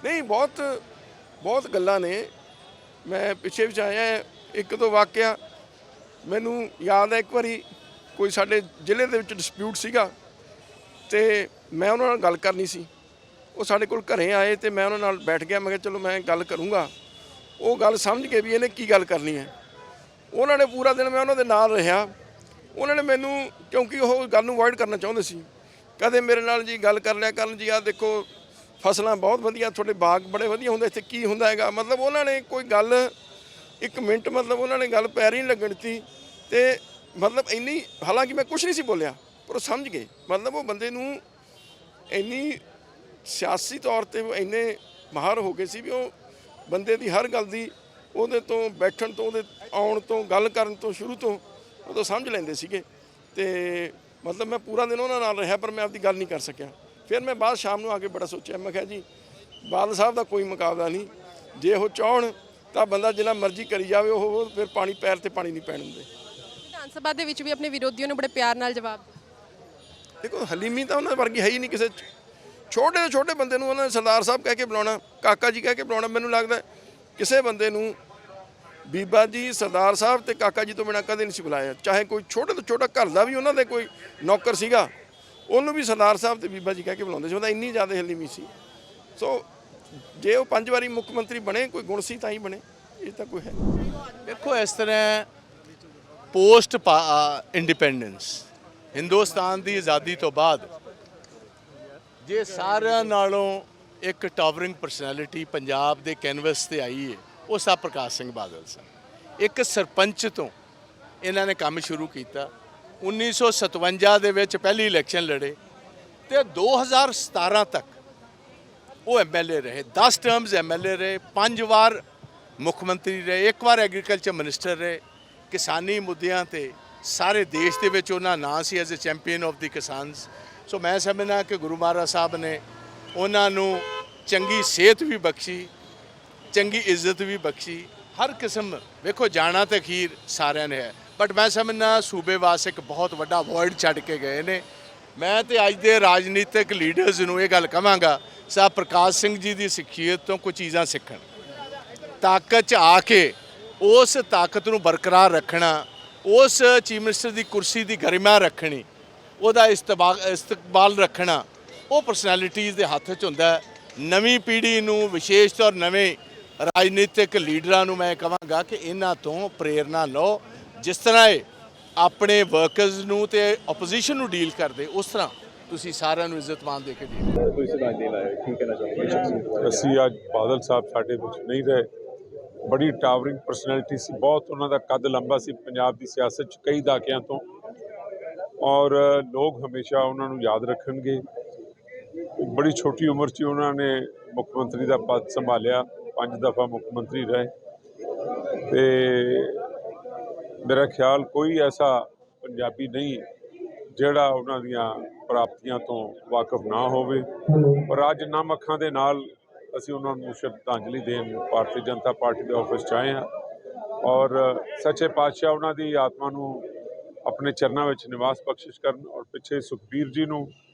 ਨਹੀਂ, ਬਹੁਤ ਗੱਲਾਂ ਨੇ। ਮੈਂ ਪਿੱਛੇ ਵਿੱਚ ਆਇਆ, ਇੱਕ ਦੋ ਵਾਕਿਆ ਮੈਨੂੰ ਯਾਦ ਹੈ। ਇੱਕ ਵਾਰੀ ਕੋਈ ਸਾਡੇ ਜ਼ਿਲ੍ਹੇ ਦੇ ਵਿੱਚ ਡਿਸਪਿਊਟ ਸੀਗਾ ਤੇ ਮੈਂ ਉਹਨਾਂ ਨਾਲ ਗੱਲ ਕਰਨੀ ਸੀ। ਉਹ ਸਾਡੇ ਕੋਲ ਘਰੇ ਆਏ ਤੇ ਮੈਂ ਉਹਨਾਂ ਨਾਲ ਬੈਠ ਗਿਆ। ਮੈਂ ਕਿਹਾ ਚਲੋ ਮੈਂ ਗੱਲ ਕਰੂੰਗਾ। ਉਹ ਗੱਲ ਸਮਝ ਕੇ ਵੀ ਇਹਨੇ ਕੀ ਗੱਲ ਕਰਨੀ ਹੈ ਉਹਨਾਂ ਨੇ ਪੂਰਾ ਦਿਨ ਮੈਂ ਉਹਨਾਂ ਦੇ ਨਾਲ ਰਿਹਾ। ਉਹਨਾਂ ਨੇ ਮੈਨੂੰ, ਕਿਉਂਕਿ ਉਹ ਗੱਲ ਨੂੰ ਅਵੋਇਡ ਕਰਨਾ ਚਾਹੁੰਦੇ ਸੀ, ਕਦੇ ਮੇਰੇ ਨਾਲ ਜੀ ਗੱਲ ਕਰ ਲਿਆ ਕਰਨ ਜੀ, ਆਹ ਦੇਖੋ ਫਸਲਾਂ ਬਹੁਤ ਵਧੀਆ, ਤੁਹਾਡੇ ਬਾਗ ਬੜੇ ਵਧੀਆ ਹੁੰਦੇ, ਇੱਥੇ ਕੀ ਹੁੰਦਾ ਹੈਗਾ। ਮਤਲਬ ਉਹਨਾਂ ਨੇ ਕੋਈ ਗੱਲ ਇੱਕ ਮਿੰਟ, ਮਤਲਬ ਉਹਨਾਂ ਨੇ ਗੱਲ ਪੈਰ ਹੀ ਨਹੀਂ ਲੱਗਣ ਦਿੱਤੀ। ਤੇ ਮਤਲਬ ਇੰਨੀ, ਹਾਲਾਂਕਿ ਮੈਂ ਕੁਝ ਨਹੀਂ ਸੀ ਬੋਲਿਆ, ਪਰ ਉਹ ਸਮਝ ਗਏ। ਮਤਲਬ ਉਹ ਬੰਦੇ ਨੂੰ ਇੰਨੀ ਸਿਆਸੀ ਤੌਰ ਤੇ ਉਹ ਇੰਨੇ ਮਾਹਰ ਹੋ ਗਏ ਸੀ ਵੀ ਉਹ ਬੰਦੇ ਦੀ ਹਰ ਗੱਲ ਦੀ, ਉਹਦੇ ਤੋਂ ਬੈਠਣ ਤੋਂ, ਉਹਦੇ ਆਉਣ ਤੋਂ, ਗੱਲ ਕਰਨ ਤੋਂ, ਸ਼ੁਰੂ ਤੋਂ ਉਹ ਸਮਝ ਲੈਂਦੇ ਸੀਗੇ। ਤੇ ਮਤਲਬ ਮੈਂ ਪੂਰਾ ਦਿਨ ਉਹਨਾਂ ਨਾਲ ਰਿਹਾ, ਪਰ ਮੈਂ ਆਪਦੀ ਗੱਲ ਨਹੀਂ ਕਰ ਸਕਿਆ। ਫਿਰ ਮੈਂ ਬਾਅਦ ਸ਼ਾਮ ਨੂੰ ਆ ਕੇ ਬੜਾ ਸੋਚਿਆ, ਮੈਂ ਕਿਹਾ ਜੀ ਬਾਦਲ ਸਾਹਿਬ ਦਾ ਕੋਈ ਮੁਕਾਬਲਾ ਨਹੀਂ। ਜੇ ਉਹ ਚਾਹਣ ਤਾਂ ਬੰਦਾ ਜਿੰਨਾ ਮਰਜ਼ੀ ਕਰੀ ਜਾਵੇ, ਉਹ ਫਿਰ ਪਾਣੀ ਪੈਰ ਤੇ ਪਾਣੀ ਨਹੀਂ ਪੈਣ ਦਿੰਦੇ। ਵਿਧਾਨ ਸਭਾ ਦੇ ਵਿੱਚ ਵੀ ਆਪਣੇ ਵਿਰੋਧੀਆਂ ਨੂੰ ਬੜੇ ਪਿਆਰ ਨਾਲ ਜਵਾਬ ਦਿੱਤਾ। ਦੇਖੋ ਹਲੀਮੀ ਤਾਂ ਉਹਨਾਂ ਵਰਗੀ ਹੈ ਹੀ ਨਹੀਂ ਕਿਸੇ 'ਚ। ਛੋਟੇ ਤੋਂ ਛੋਟੇ ਬੰਦੇ ਨੂੰ ਉਹਨਾਂ ਨੇ ਸਰਦਾਰ ਸਾਹਿਬ ਕਹਿ ਕੇ ਬੁਲਾਉਣਾ, ਕਾਕਾ ਜੀ ਕਹਿ ਕੇ ਬੁਲਾਉਣਾ। ਮੈਨੂੰ ਲੱਗਦਾ ਕਿਸੇ ਬੰਦੇ ਨੂੰ ਬੀਬਾ ਜੀ, ਸਰਦਾਰ ਸਾਹਿਬ ਤੇ ਕਾਕਾ ਜੀ ਤੋਂ ਬਿਨਾਂ ਕਦੇ ਨਹੀਂ ਸੀ ਬੁਲਾਇਆ। ਚਾਹੇ ਕੋਈ ਛੋਟੇ ਤੋਂ ਛੋਟਾ ਘਰ ਦਾ ਵੀ ਉਹਨਾਂ ਦੇ ਕੋਈ ਨੌਕਰ ਸੀਗਾ, ਉਹਨੂੰ ਵੀ ਸਰਦਾਰ ਸਾਹਿਬ ਤੇ ਬੀਬਾ ਜੀ ਕਹਿ ਕੇ ਬੁਲਾਉਂਦੇ ਸੀ। ਉਹਦਾ ਇੰਨੀ ਜ਼ਿਆਦਾ ਹਲੀਮੀ ਸੀ। ਸੋ ਜੇ ਉਹ 5 ਵਾਰੀ ਮੁੱਖ ਮੰਤਰੀ ਬਣੇ, ਕੋਈ ਗੁਣ ਸੀ ਤਾਂ ਹੀ ਬਣੇ, ਇਹ ਤਾਂ ਕੋਈ ਹੈ। ਦੇਖੋ ਇਸ ਤਰ੍ਹਾਂ ਪੋਸਟ ਇੰਡੀਪੈਂਡੈਂਸ, ਹਿੰਦੁਸਤਾਨ ਦੀ ਆਜ਼ਾਦੀ ਤੋਂ ਬਾਅਦ ਜੇ ਸਾਰਿਆਂ ਨਾਲੋਂ ਇੱਕ ਟਾਵਰਿੰਗ ਪਰਸਨੈਲਿਟੀ ਪੰਜਾਬ ਦੇ ਕੈਨਵਸ ਤੇ ਆਈ ਹੈ, ਉਹ ਸਾ ਪ੍ਰਕਾਸ਼ ਸਿੰਘ ਬਾਦਲ ਸਨ। ਇੱਕ ਸਰਪੰਚ ਤੋਂ ਇਹਨਾਂ ਨੇ ਕੰਮ ਸ਼ੁਰੂ ਕੀਤਾ। 1957 ਦੇ ਵਿੱਚ ਪਹਿਲੀ ਇਲੈਕਸ਼ਨ ਲੜੇ ਤੇ 2017 ਤੱਕ ਉਹ ਐਮਐਲਏ ਰਹੇ। 10 ਟਰਮਸ ਐਮਐਲਏ ਰਹੇ, 5 ਵਾਰ ਮੁੱਖ ਮੰਤਰੀ ਰਹੇ, 1 ਵਾਰ ਐਗਰੀਕਲਚਰ ਮਿਨਿਸਟਰ ਰਹੇ। ਕਿਸਾਨੀ ਮੁੱਦਿਆਂ ਤੇ ਸਾਰੇ ਦੇਸ਼ ਦੇ ਵਿੱਚ ਉਹਨਾਂ ਨਾਂ ਸੀ as a champion of the kisans. So ਮੈਂ ਸਮਝਦਾ ਕਿ ਗੁਰੂ ਮਹਾਰਾਜ ਸਾਹਿਬ ਨੇ ਉਹਨਾਂ ਨੂੰ ਚੰਗੀ ਸਿਹਤ ਵੀ ਬਖਸ਼ੀ, ਚੰਗੀ ਇੱਜ਼ਤ ਵੀ ਬਖਸ਼ੀ। ਹਰ ਕਿਸਮ, ਵੇਖੋ ਜਾਣਾ ਤਾਂ ਅਖੀਰ ਸਾਰਿਆਂ ਨੇ ਹੈ, ਬਟ ਮੈਂ ਸਮਝਦਾ ਸੂਬੇ ਵਾਸਤੇ ਇੱਕ ਬਹੁਤ ਵੱਡਾ ਵੋਇਡ ਛੱਡ ਕੇ ਗਏ ਨੇ। ਮੈਂ ਤੇ ਅੱਜ ਦੇ ਰਾਜਨੀਤਿਕ ਲੀਡਰਸ ਨੂੰ ਇਹ ਗੱਲ ਕਹਾਂਗਾ, ਸਾਹਿਬ ਪ੍ਰਕਾਸ਼ ਸਿੰਘ ਜੀ ਦੀ ਸਿੱਖਿਅਤ ਤੋਂ ਕੁਝ ਚੀਜ਼ਾਂ ਸਿੱਖਣ। ਤਾਕਤ 'ਚ ਆ ਕੇ ਉਸ ਤਾਕਤ ਨੂੰ ਬਰਕਰਾਰ ਰੱਖਣਾ, ਉਸ ਚੀਫ ਮਿਨਿਸਟਰ ਦੀ ਕੁਰਸੀ ਦੀ ਗਰਿਮਾ ਰੱਖਣੀ, ਉਹਦਾ ਇਸਤਕਬਾਲ ਰੱਖਣਾ, ਉਹ ਪਰਸਨੈਲਿਟੀਜ਼ ਦੇ ਹੱਥ 'ਚ ਹੁੰਦਾ। ਨਵੀਂ ਪੀੜ੍ਹੀ ਨੂੰ, ਵਿਸ਼ੇਸ਼ ਤੌਰ ਨਵੇਂ ਰਾਜਨੀਤਿਕ ਲੀਡਰਾਂ ਨੂੰ ਮੈਂ ਕਹਾਂਗਾ ਕਿ ਇਹਨਾਂ ਤੋਂ ਪ੍ਰੇਰਨਾ ਲਓ। ਜਿਸ ਤਰ੍ਹਾਂ ਇਹ ਆਪਣੇ ਵਰਕਰਸ ਨੂੰ ਤੇ ਆਪੋਜੀਸ਼ਨ ਨੂੰ ਡੀਲ ਕਰਦੇ, ਉਸ ਤਰ੍ਹਾਂ ਤੁਸੀਂ ਸਾਰਿਆਂ ਨੂੰ ਇੱਜ਼ਤ-ਮਾਨ ਦੇ ਕੇ ਡੀਲ। ਅਸੀਂ ਅੱਜ ਬਾਦਲ ਸਾਹਿਬ ਸਾਡੇ ਵਿੱਚ ਨਹੀਂ ਰਹੇ। ਬੜੀ ਟਾਵਰਿੰਗ ਪਰਸਨੈਲਿਟੀ ਸੀ, ਬਹੁਤ ਉਹਨਾਂ ਦਾ ਕੱਦ ਲੰਬਾ ਸੀ ਪੰਜਾਬ ਦੀ ਸਿਆਸਤ 'ਚ ਕਈ ਦਹਾਕਿਆਂ ਤੋਂ, ਔਰ ਲੋਕ ਹਮੇਸ਼ਾ ਉਹਨਾਂ ਨੂੰ ਯਾਦ ਰੱਖਣਗੇ। ਬੜੀ ਛੋਟੀ ਉਮਰ 'ਚ ਉਹਨਾਂ ਨੇ ਮੁੱਖ ਮੰਤਰੀ ਦਾ ਪਦ ਸੰਭਾਲਿਆ, 5 ਦਫਾ ਮੁੱਖ ਮੰਤਰੀ ਰਹੇ। ਤੇ ਮੇਰਾ ਖਿਆਲ ਕੋਈ ਐਸਾ ਪੰਜਾਬੀ ਨਹੀਂ ਜਿਹੜਾ ਉਹਨਾਂ ਦੀਆਂ ਪ੍ਰਾਪਤੀਆਂ ਤੋਂ ਵਾਕਿਫ ਨਾ ਹੋਵੇ। ਪਰ ਅੱਜ ਨਮ ਅੱਖਾਂ ਦੇ ਨਾਲ ਅਸੀਂ ਉਹਨਾਂ ਨੂੰ ਸ਼ਰਧਾਂਜਲੀ ਦੇਣ ਭਾਰਤੀ ਜਨਤਾ ਪਾਰਟੀ ਦੇ ਆਫਿਸ 'ਚ ਆਏ ਹਾਂ, ਔਰ ਸੱਚੇ ਪਾਤਸ਼ਾਹ ਉਹਨਾਂ ਦੀ ਆਤਮਾ ਨੂੰ ਆਪਣੇ ਚਰਨਾਂ ਵਿੱਚ ਨਿਵਾਸ ਬਖਸ਼ਿਸ਼ ਕਰਨ, ਔਰ ਪਿੱਛੇ ਸੁਖਬੀਰ ਜੀ ਨੂੰ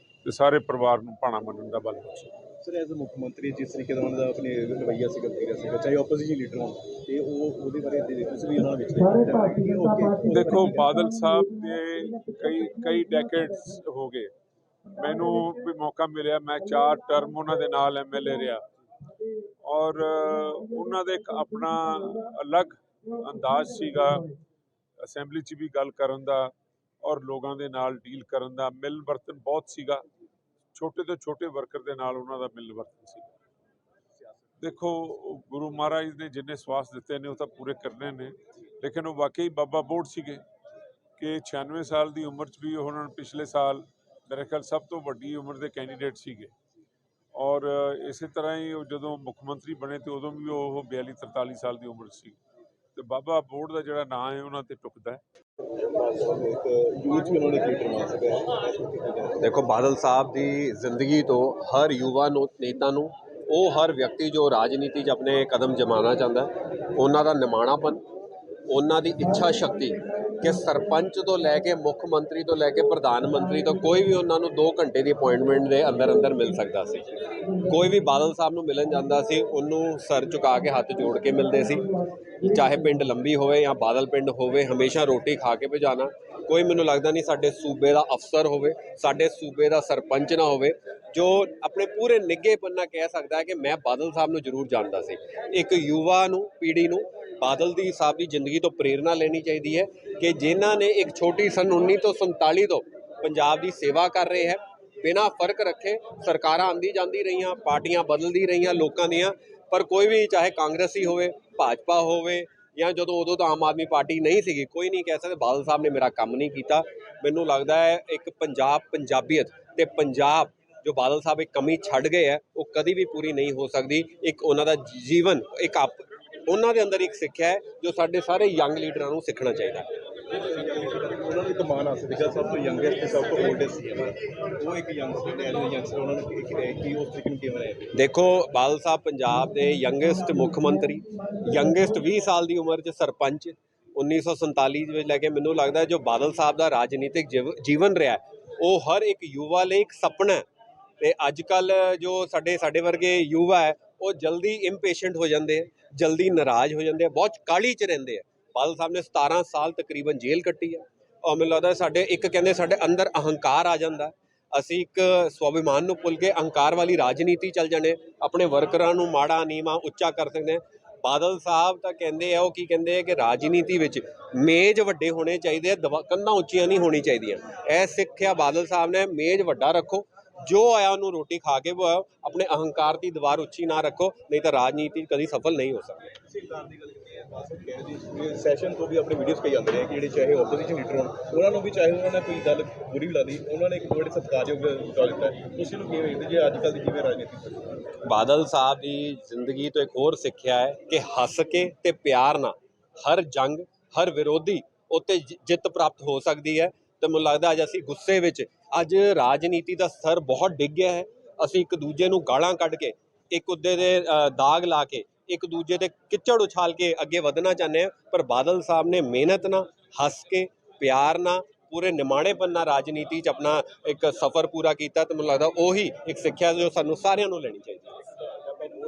ਤੇ ਸਾਰੇ ਪਰਿਵਾਰ ਨੂੰ ਭਾਣਾ ਮੰਨਣ ਦਾ ਬਲ ਬਖਸ਼ੇ। ਸਰ ਐਜ਼ ਅ ਮੁੱਖ ਮੰਤਰੀ ਜਿਸ ਤਰੀਕੇ ਦਾ ਉਹਨਾਂ ਦਾ ਆਪਣੇ ਰਵੱਈਆ ਸੀਗਾ, ਸੀਗਾ ਚਾਹੇ ਆਪੋਜੀਸ਼ਨ ਲੀਡਰ ਹੋਣ, ਤੇ ਉਹਦੇ ਬਾਰੇ ਤੁਸੀਂ ਵੀ ਉਹਨਾਂ ਵਿੱਚ ਦੇਖੋ ਬਾਦਲ ਸਾਹਿਬ ਦੇ ਕਈ ਡੈਕੇਡਸ ਹੋ ਗਏ। ਮੈਨੂੰ ਵੀ ਮੌਕਾ ਮਿਲਿਆ, ਮੈਂ 4 ਟਰਮ ਉਹਨਾਂ ਦੇ ਨਾਲ ਐਮਐਲਏ ਰਿਹਾ, ਔਰ ਉਹਨਾਂ ਦਾ ਇੱਕ ਆਪਣਾ ਅਲੱਗ ਅੰਦਾਜ਼ ਸੀਗਾ ਅਸੈਂਬਲੀ 'ਚ ਵੀ ਗੱਲ ਕਰਨ ਦਾ, ਔਰ ਲੋਕਾਂ ਦੇ ਨਾਲ ਡੀਲ ਕਰਨ ਦਾ। ਮਿਲ ਵਰਤਨ ਬਹੁਤ ਸੀਗਾ, ਛੋਟੇ ਤੋਂ ਛੋਟੇ ਵਰਕਰ ਦੇ ਨਾਲ ਉਹਨਾਂ ਦਾ ਮਿਲ ਵਰਤਨ ਸੀ। ਦੇਖੋ ਗੁਰੂ ਮਹਾਰਾਜ ਨੇ ਜਿੰਨੇ ਸਵਾਸ ਦਿੱਤੇ ਨੇ ਉਹ ਤਾਂ ਪੂਰੇ ਕਰਨੇ ਨੇ, ਲੇਕਿਨ ਉਹ ਵਾਕਈ ਬਾਬਾ ਬੋੜ ਸੀਗੇ ਕਿ 96 ਸਾਲ ਦੀ ਉਮਰ 'ਚ ਵੀ ਉਹਨਾਂ ਨੂੰ ਪਿਛਲੇ ਸਾਲ ਮੇਰੇ ਖਿਆਲ ਸਭ ਤੋਂ ਵੱਡੀ ਉਮਰ ਦੇ ਕੈਂਡੀਡੇਟ ਸੀਗੇ। ਔਰ ਇਸੇ ਤਰ੍ਹਾਂ ਹੀ ਉਹ ਜਦੋਂ ਮੁੱਖ ਮੰਤਰੀ ਬਣੇ ਤੇ ਉਦੋਂ ਵੀ ਉਹ 42-43 ਸਾਲ ਦੀ ਉਮਰ ਸੀ। ਤੇ ਬਾਬਾ ਬੋੜ ਦਾ ਜਿਹੜਾ ਨਾਂ ਹੈ ਉਹਨਾਂ ਤੇ ਟੁਕਦਾ ਹੈ। ਦੇਖੋ ਬਾਦਲ ਸਾਹਿਬ ਦੀ ਜ਼ਿੰਦਗੀ ਤੋਂ ਹਰ ਯੁਵਾ ਨੇਤਾ ਨੂੰ, ਉਹ ਹਰ ਵਿਅਕਤੀ ਜੋ ਰਾਜਨੀਤੀ 'ਚ ਆਪਣੇ ਕਦਮ ਜਮਾਉਣਾ ਚਾਹੁੰਦਾ, ਉਹਨਾਂ ਦਾ ਨਿਮਾਣਾਪਨ, ਉਹਨਾਂ ਦੀ ਇੱਛਾ ਸ਼ਕਤੀ ਕਿ ਸਰਪੰਚ ਤੋਂ ਲੈ ਕੇ ਮੁੱਖ ਮੰਤਰੀ ਤੋਂ ਲੈ ਕੇ ਪ੍ਰਧਾਨ ਮੰਤਰੀ ਤੋਂ ਕੋਈ ਵੀ ਉਹਨਾਂ ਨੂੰ 2 ਘੰਟੇ ਦੀ ਅਪਾਇੰਟਮੈਂਟ ਦੇ ਅੰਦਰ ਮਿਲ ਸਕਦਾ ਸੀ। ਕੋਈ ਵੀ ਬਾਦਲ ਸਾਹਿਬ ਨੂੰ ਮਿਲਣ ਜਾਂਦਾ ਸੀ, ਉਹਨੂੰ ਸਰ ਝੁਕਾ ਕੇ ਹੱਥ ਜੋੜ ਕੇ ਮਿਲਦੇ ਸੀ, ਚਾਹੇ ਪਿੰਡ ਲੰਬੀ ਹੋਵੇ ਜਾਂ ਬਾਦਲ ਪਿੰਡ ਹੋਵੇ, ਹਮੇਸ਼ਾ ਰੋਟੀ ਖਾ ਕੇ ਭਜਾਣਾ। ਕੋਈ ਮੈਨੂੰ ਲੱਗਦਾ ਨਹੀਂ ਸਾਡੇ ਸੂਬੇ ਦਾ ਅਫਸਰ ਹੋਵੇ, ਸਾਡੇ ਸੂਬੇ ਦਾ ਸਰਪੰਚ ਨਾ ਹੋਵੇ ਜੋ ਆਪਣੇ ਪੂਰੇ ਨਿੱਘੇਪਨ ਨਾਲ ਕਹਿ ਸਕਦਾ ਹੈ ਕਿ ਮੈਂ ਬਾਦਲ ਸਾਹਿਬ ਨੂੰ ਜ਼ਰੂਰ ਜਾਣਦਾ ਸੀ। ਇੱਕ ਯੁਵਾ ਨੂੰ, ਪੀੜ੍ਹੀ ਨੂੰ ਬਾਦਲ ਦੀ ਸਾਹਿਬ ਦੀ ਜ਼ਿੰਦਗੀ ਤੋਂ ਪ੍ਰੇਰਨਾ ਲੈਣੀ ਚਾਹੀਦੀ ਹੈ ਕਿ ਜਿਨ੍ਹਾਂ ਨੇ ਇੱਕ ਛੋਟੀ ਸਨ 1947 ਤੋਂ ਪੰਜਾਬ ਦੀ ਸੇਵਾ ਕਰ ਰਹੇ ਹੈ, ਬਿਨਾਂ ਫਰਕ ਰੱਖੇ ਸਰਕਾਰਾਂ ਆਉਂਦੀ ਜਾਂਦੀ ਰਹੀਆਂ, ਪਾਰਟੀਆਂ ਬਦਲਦੀ ਰਹੀਆਂ ਲੋਕਾਂ ਦੀਆਂ, ਪਰ ਕੋਈ ਵੀ ਚਾਹੇ ਕਾਂਗਰਸੀ ਹੋਵੇ, ਭਾਜਪਾ ਹੋਵੇ ਜਾਂ ਜਦੋਂ ਉਦੋਂ ਤਾਂ ਆਮ ਆਦਮੀ ਪਾਰਟੀ ਨਹੀਂ ਸੀਗੀ, ਕੋਈ ਨਹੀਂ ਕਹਿ ਸਕਦਾ ਬਾਦਲ ਸਾਹਿਬ ਨੇ ਮੇਰਾ ਕੰਮ ਨਹੀਂ ਕੀਤਾ। ਮੈਨੂੰ ਲੱਗਦਾ ਹੈ ਇੱਕ ਪੰਜਾਬੀਅਤ ਤੇ ਪੰਜਾਬ ਜੋ ਬਾਦਲ ਸਾਹਿਬ ਇੱਕ ਕਮੀ ਛੱਡ ਗਏ ਹੈ ਉਹ ਕਦੀ ਵੀ ਪੂਰੀ ਨਹੀਂ ਹੋ ਸਕਦੀ। ਇੱਕ ਉਹਨਾਂ ਦਾ ਜੀਵਨ, ਇੱਕ ਉਹਨਾਂ ਦੇ ਅੰਦਰ ਇੱਕ ਸਿੱਖਿਆ ਹੈ ਜੋ ਸਾਡੇ ਸਾਰੇ ਯੰਗ ਲੀਡਰਾਂ ਨੂੰ ਸਿੱਖਣਾ ਚਾਹੀਦਾ ਹੈ। ਉਹਨਾਂ ਨੂੰ ਇੱਕ ਮਾਣ ਹਾਸਲ ਸੀਗਾ, ਸਭ ਤੋਂ ਯੰਗੈਸਟ ਤੇ ਸਭ ਤੋਂ ਓਲਡੈਸਟ ਸੀ ਉਹ ਇੱਕ ਯੰਗਸਟਰ ਉਹਨਾਂ ਨੂੰ ਕੀ ਉਸ ਤਰੀਕੇ ਨੂੰ ਕਿਵੇਂ ਰਹੇ? ਦੇਖੋ, ਬਾਦਲ ਸਾਹਿਬ ਪੰਜਾਬ ਦੇ ਯੰਗੈਸਟ ਮੁੱਖ ਮੰਤਰੀ, ਯੰਗੈਸਟ 20 ਸਾਲ ਦੀ ਉਮਰ 'ਚ ਸਰਪੰਚ 1947 ਵਿੱਚ ਲੈ ਕੇ ਮੈਨੂੰ ਲੱਗਦਾ ਜੋ ਬਾਦਲ ਸਾਹਿਬ ਦਾ ਰਾਜਨੀਤਿਕ ਜੀਵਨ ਰਿਹਾ ਉਹ ਹਰ ਇੱਕ ਯੁਵਾ ਲਈ ਇੱਕ ਸੁਪਨਾ ਹੈ। ਤੇ ਅੱਜ ਕੱਲ੍ਹ ਜੋ ਸਾਡੇ ਵਰਗੇ ਯੁਵਾ ਹੈ ਉਹ ਜਲਦੀ ਇੰਪੇਸ਼ੈਂਟ ਹੋ ਜਾਂਦੇ ਹੈ, ਜਲਦੀ ਨਾਰਾਜ਼ ਹੋ ਜਾਂਦੇ ਆ, ਬਹੁਤ ਕਾਹਲੀ 'ਚ ਰਹਿੰਦੇ ਆ। ਬਾਦਲ ਸਾਹਿਬ ਨੇ 17 ਸਾਲ ਤਕਰੀਬਨ ਜੇਲ੍ਹ ਕੱਟੀ ਹੈ ਔਰ ਮੈਨੂੰ ਲੱਗਦਾ ਸਾਡੇ ਅੰਦਰ ਅਹੰਕਾਰ ਆ ਜਾਂਦਾ, ਅਸੀਂ ਇੱਕ ਸਵਾਭਿਮਾਨ ਨੂੰ ਭੁੱਲ ਕੇ ਅਹੰਕਾਰ ਵਾਲੀ ਰਾਜਨੀਤੀ ਚੱਲ ਜਾਣੇ, ਆਪਣੇ ਵਰਕਰਾਂ ਨੂੰ ਮਾੜਾ ਨੀਵਾਂ ਉੱਚਾ ਕਰ ਸਕਦੇ ਹਾਂ। ਬਾਦਲ ਸਾਹਿਬ ਤਾਂ ਕਹਿੰਦੇ ਆ, ਉਹ ਕੀ ਕਹਿੰਦੇ ਆ ਕਿ ਰਾਜਨੀਤੀ ਵਿੱਚ ਮੇਜ਼ ਵੱਡੇ ਹੋਣੇ ਚਾਹੀਦੇ ਆ, ਕੰਧਾਂ ਉੱਚੀਆਂ ਨਹੀਂ ਹੋਣੀ ਚਾਹੀਦੀਆਂ। ਇਹ ਸਿੱਖਿਆ ਬਾਦਲ ਸਾਹਿਬ ਨੇ, ਮੇਜ਼ ਵੱਡਾ ਰੱਖੋ, ਜੋ ਆਇਆ ਉਹਨੂੰ ਰੋਟੀ ਖਾ ਕੇ ਬੁਆਓ, ਆਪਣੇ ਅਹੰਕਾਰ ਦੀ ਦੀਵਾਰ ਉੱਚੀ ਨਾ ਰੱਖੋ, ਨਹੀਂ ਤਾਂ ਰਾਜਨੀਤੀ ਕਦੀ ਸਫਲ ਨਹੀਂ ਹੋ ਸਕਦੀ। ਸੈਸ਼ਨ ਤੋਂ ਵੀ ਆਪਣੇ ਵੀਡੀਓਜ਼ ਕਈ ਆਉਂਦੇ ਨੇ ਕਿ ਜਿਹੜੇ ਚਾਹੇ ਆਪੋਜੀਸ਼ਨ ਲੀਡਰ ਹੋਣ ਉਹਨਾਂ ਨੂੰ ਵੀ ਚਾਹੇ ਉਹਨਾਂ ਨੇ ਕੋਈ ਗੱਲ ਬੁਰੀ ਲੱਗਦੀ, ਉਹਨਾਂ ਨੇ ਇੱਕ ਬੜੇ ਸਤਿਕਾਰਯੋਗ ਗੱਲ ਦਿੱਤਾ। ਤੁਸੀਂ ਨੂੰ ਕਿਵੇਂ ਵੇਖਦੇ ਜੇ ਅੱਜ ਕੱਲ੍ਹ ਦੀ ਜਿਵੇਂ ਰਾਜਨੀਤੀ? ਬਾਦਲ ਸਾਹਿਬ ਦੀ ਜ਼ਿੰਦਗੀ ਤੋਂ ਇੱਕ ਹੋਰ ਸਿੱਖਿਆ ਹੈ ਕਿ ਹੱਸ ਕੇ ਤੇ ਪਿਆਰ ਨਾਲ ਹਰ ਜੰਗ, ਹਰ ਵਿਰੋਧੀ ਉੱਤੇ ਜਿੱਤ ਪ੍ਰਾਪਤ ਹੋ ਸਕਦੀ ਹੈ। ਤੇ ਮੈਨੂੰ ਲੱਗਦਾ ਅੱਜ ਅਸੀਂ ਗੁੱਸੇ ਵਿੱਚ, ਅੱਜ ਰਾਜਨੀਤੀ ਦਾ ਸਤਰ ਬਹੁਤ ਡਿੱਗ ਗਿਆ ਹੈ। ਅਸੀਂ ਇੱਕ ਦੂਜੇ ਨੂੰ ਗਾਲਾਂ ਕੱਢ ਕੇ, ਇੱਕ ਦੂਜੇ ਦੇ ਦਾਗ ਲਾ ਕੇ, ਇੱਕ ਦੂਜੇ ਤੇ ਕਿੱਚੜ ਉਛਾਲ ਕੇ ਅੱਗੇ ਵਧਣਾ ਚਾਹੁੰਦੇ ਹਾਂ, ਪਰ ਬਾਦਲ ਸਾਹਿਬ ਨੇ ਮਿਹਨਤ ਨਾਲ, ਹੱਸ ਕੇ, ਪਿਆਰ ਨਾਲ, ਪੂਰੇ ਨਿਮਾਣੇਪਨ ਨਾਲ ਰਾਜਨੀਤੀ 'ਚ ਆਪਣਾ ਇੱਕ ਸਫ਼ਰ ਪੂਰਾ ਕੀਤਾ। ਤੇ ਮੈਨੂੰ ਲੱਗਦਾ ਉਹੀ ਇੱਕ ਸਿੱਖਿਆ ਜੋ ਸਾਨੂੰ ਸਾਰਿਆਂ ਨੂੰ ਲੈਣੀ ਚਾਹੀਦੀ ਹੈ।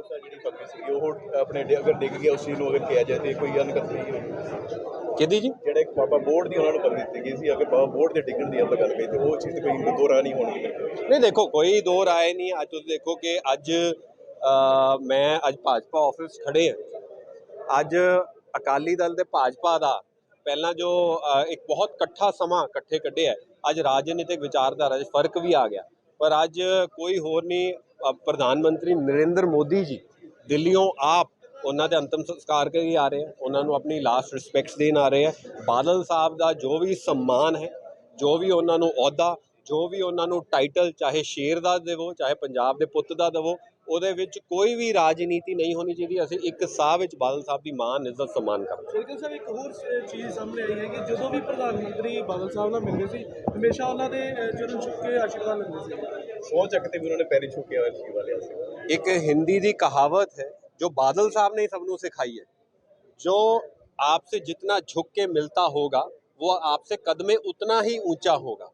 ਜਿਹੜੀ ਪਦਵੀ ਸੀ ਉਹ ਆਪਣੇ ਅਗਰ ਡਿੱਗ ਗਿਆ ਉਸ ਚੀਜ਼ ਨੂੰ ਅਗਰ ਕਿਹਾ ਜਾਏ ਤੇ ਕੋਈ ਅਨਕਥਨੀ ਕਿਹਦੀ ਜੀ? ਜਿਹੜੇ ਬਾਬਾ ਬੋਰਡ ਦੀ ਉਹਨਾਂ ਨੂੰ ਪਦਵੀ ਦਿੱਤੀ ਗਈ ਸੀ, ਅਗਰ ਬਾਬਾ ਬੋਰਡ ਦੇ ਡਿੱਗਣ ਦੀ ਆਪਾਂ ਗੱਲ ਕਰੀਏ ਤੇ ਉਹ ਚੀਜ਼ ਤੇ ਕੋਈ ਦੋ ਰਾਹ ਨਹੀਂ ਹੋਣੀ। ਨਹੀਂ, ਦੇਖੋ ਕੋਈ ਦੋ ਰਾਏ ਨਹੀਂ। ਅੱਜ ਤੁਸੀਂ ਦੇਖੋ ਕਿ ਅੱਜ ਮੈਂ ਭਾਜਪਾ ਆਫਿਸ ਖੜੇ ਹਾਂ, ਅੱਜ ਅਕਾਲੀ ਦਲ ਤੇ ਭਾਜਪਾ ਦਾ ਪਹਿਲਾਂ ਜੋ ਇੱਕ ਬਹੁਤ ਇਕੱਠਾ ਸਮਾਂ ਇਕੱਠੇ ਕੱਢਿਆ, ਅੱਜ ਰਾਜਨੀਤਿਕ ਵਿਚਾਰਧਾਰਾ 'ਚ ਫਰਕ ਵੀ ਆ ਗਿਆ। ਪਰ ਅੱਜ ਕੋਈ ਹੋਰ ਨਹੀਂ, ਪ੍ਰਧਾਨ ਮੰਤਰੀ ਨਰਿੰਦਰ ਮੋਦੀ ਜੀ ਦਿੱਲੀੋਂ ਆਪ ਉਹਨਾਂ ਦੇ ਅੰਤਮ ਸੰਸਕਾਰ ਕੇ ਆ ਰਹੇ ਆ, ਉਹਨਾਂ ਨੂੰ ਆਪਣੀ ਲਾਸਟ ਰਿਸਪੈਕਟਸ ਦੇਣ ਆ ਰਹੇ ਆ। ਬਾਦਲ ਸਾਹਿਬ ਦਾ ਜੋ ਵੀ ਸਨਮਾਨ ਹੈ, ਜੋ ਵੀ ਉਹਨਾਂ ਨੂੰ ਅਹੁਦਾ, ਜੋ ਵੀ ਉਹਨਾਂ ਨੂੰ ਟਾਈਟਲ, ਚਾਹੇ ਸ਼ੇਰ ਦਾ ਦੇਵੋ, ਚਾਹੇ ਪੰਜਾਬ ਦੇ ਪੁੱਤ ਦਾ ਦੇਵੋ, ਉਹਦੇ ਵਿੱਚ ਕੋਈ ਵੀ ਰਾਜਨੀਤੀ ਨਹੀਂ ਹੋਣੀ ਚਾਹੀਦੀ। ਅਸੀਂ ਇੱਕ ਸਾਹ ਵਿੱਚ ਬਾਦਲ ਸਾਹਿਬ ਦੀ ਮਾਨ, ਇੱਜ਼ਤ, ਸਨਮਾਨ ਕਰਦੇ। ਸ਼ੇਰਗਿੱਲ ਸਾਹਿਬ, ਇੱਕ ਹੋਰ ਚੀਜ਼ ਸਾਹਮਣੇ ਆਈ ਹੈ ਕਿ ਜਦੋਂ ਵੀ ਪ੍ਰਧਾਨ ਮੰਤਰੀ ਬਾਦਲ ਸਾਹਿਬ ਨਾਲ ਮਿਲਦੇ ਸੀ ਹਮੇਸ਼ਾ ਉਹਨਾਂ ਦੇ ਚਰਨ ਛੁੱਕ ਕੇ ਆਸ਼ੀਰਵਾਦ ਲੈਂਦੇ ਸੀ। ਸਹੁੰ ਚੱਕ ਤੇ ਵੀ ਉਹਨਾਂ ਨੇ ਪੈਰੀ ਛੁੱਕਿਆ ਹੋਇਆ ਸੀ ਵਾਲਿਆਂ ਸੀ। ਇੱਕ ਹਿੰਦੀ ਦੀ ਕਹਾਵਤ है जो बादल साहब ने सबनों सिखाई है, जो आपसे जितना झुक के मिलता होगा वो आपसे कदमे उतना ही ऊंचा होगा।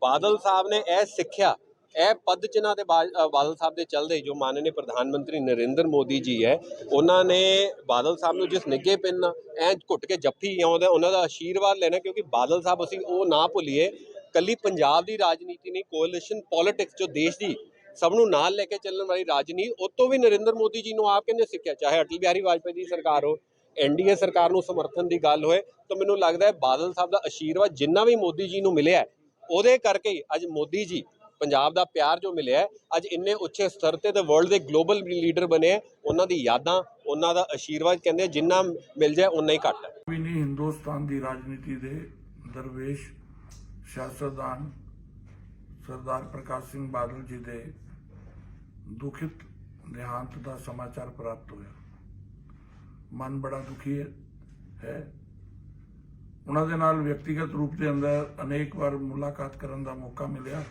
बादल साहब ने यह सिक्ख्या, यह पद चिन्ह के बादल साहब के चलते जो माननीय प्रधानमंत्री नरेंद्र मोदी जी है, उन्होंने बादल साहब को जिस निगे पिन ऐ घुट के जफ्फी आउंदा उन्हों का आशीर्वाद लेना, क्योंकि बादल साहब असीं वो ना भुलीए कली पंजाब की राजनीति नहीं, कोalition पॉलिटिक्स जो देश की ਸਭ ਨੂੰ ਨਾਲ ਲੈ ਕੇ ਚੱਲਣ ਵਾਲੀ ਰਾਜਨੀਤੀ, ਉਹ ਤੋਂ ਵੀ ਨਰਿੰਦਰ ਮੋਦੀ ਜੀ ਨੂੰ ਆਪ ਕਹਿੰਦੇ ਸਿੱਖਿਆ। ਚਾਹੇ ਅਟਲ ਬਿਹਾਰੀ ਵਾਜਪੇਈ ਦੀ ਸਰਕਾਰ ਹੋ, NDA ਸਰਕਾਰ ਨੂੰ ਸਮਰਥਨ ਦੀ ਗੱਲ ਹੋਏ, ਤਾਂ ਮੈਨੂੰ ਲੱਗਦਾ ਹੈ ਬਾਦਲ ਸਾਹਿਬ ਦਾ ਆਸ਼ੀਰਵਾਦ ਜਿੰਨਾ ਵੀ ਮੋਦੀ ਜੀ ਨੂੰ ਮਿਲਿਆ ਉਹਦੇ ਕਰਕੇ ਹੀ ਅੱਜ ਮੋਦੀ ਜੀ, ਪੰਜਾਬ ਦਾ ਪਿਆਰ ਜੋ ਮਿਲਿਆ ਅੱਜ ਇੰਨੇ ਉੱਚੇ ਸਤਰ ਤੇ ਵਰਲਡ ਦੇ ਗਲੋਬਲ ਲੀਡਰ ਬਣੇ। ਉਹਨਾਂ ਦੀ ਯਾਦਾਂ, ਉਹਨਾਂ ਦਾ ਆਸ਼ੀਰਵਾਦ ਕਹਿੰਦੇ ਜਿੰਨਾ ਮਿਲ ਜਾਏ ਉਨਾ ਹੀ ਘੱਟ ਹੈ। ਵੀ ਨਹੀਂ ਹਿੰਦੁਸਤਾਨ ਦੀ ਰਾਜਨੀਤੀ ਦੇ ਦਰਵੇਸ਼ ਸਿਆਸਤਦਾਨ ਸਰਦਾਰ ਪ੍ਰਕਾਸ਼ ਸਿੰਘ ਬਾਦਲ ਜੀ ਦੇ ਦੁਖਿਤ ਦੇਹਾਂਤ ਦਾ ਸਮਾਚਾਰ ਪ੍ਰਾਪਤ ਹੋਇਆ। ਮਨ ਬੜਾ ਦੁਖੀ ਹੈ। ਉਹਨਾਂ ਦੇ ਨਾਲ ਵਿਅਕਤੀਗਤ ਰੂਪ ਦੇ ਅੰਦਰ ਅਨੇਕ ਵਾਰ ਮੁਲਾਕਾਤ ਕਰਨ ਦਾ ਮੌਕਾ ਮਿਲਿਆ।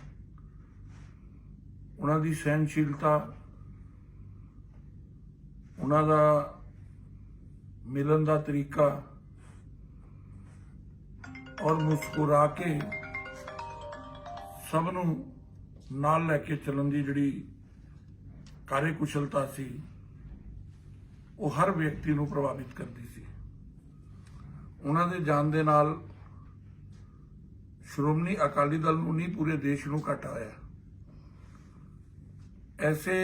ਉਹਨਾਂ ਦੀ ਸਹਿਨਸ਼ੀਲਤਾ, ਉਹਨਾਂ ਦਾ ਮਿਲਣ ਦਾ ਤਰੀਕਾ ਔਰ ਮੁਸਕਰਾ ਕੇ ਸਭ ਨੂੰ ਨਾਲ ਲੈ ਕੇ ਚੱਲਣ ਦੀ ਜਿਹੜੀ ਕਾਰਜਕੁਸ਼ਲਤਾ ਸੀ, ਉਹ ਹਰ ਵਿਅਕਤੀ ਨੂੰ ਪ੍ਰਭਾਵਿਤ ਕਰਦੀ ਸੀ। ਉਹਨਾਂ ਦੇ ਜਾਣ ਦੇ ਨਾਲ ਸ਼੍ਰੋਮਣੀ ਅਕਾਲੀ ਦਲ ਨੂੰ ਨਹੀਂ, ਪੂਰੇ ਦੇਸ਼ ਨੂੰ ਘਾਟਾ ਹੋਇਆ। ਐਸੇ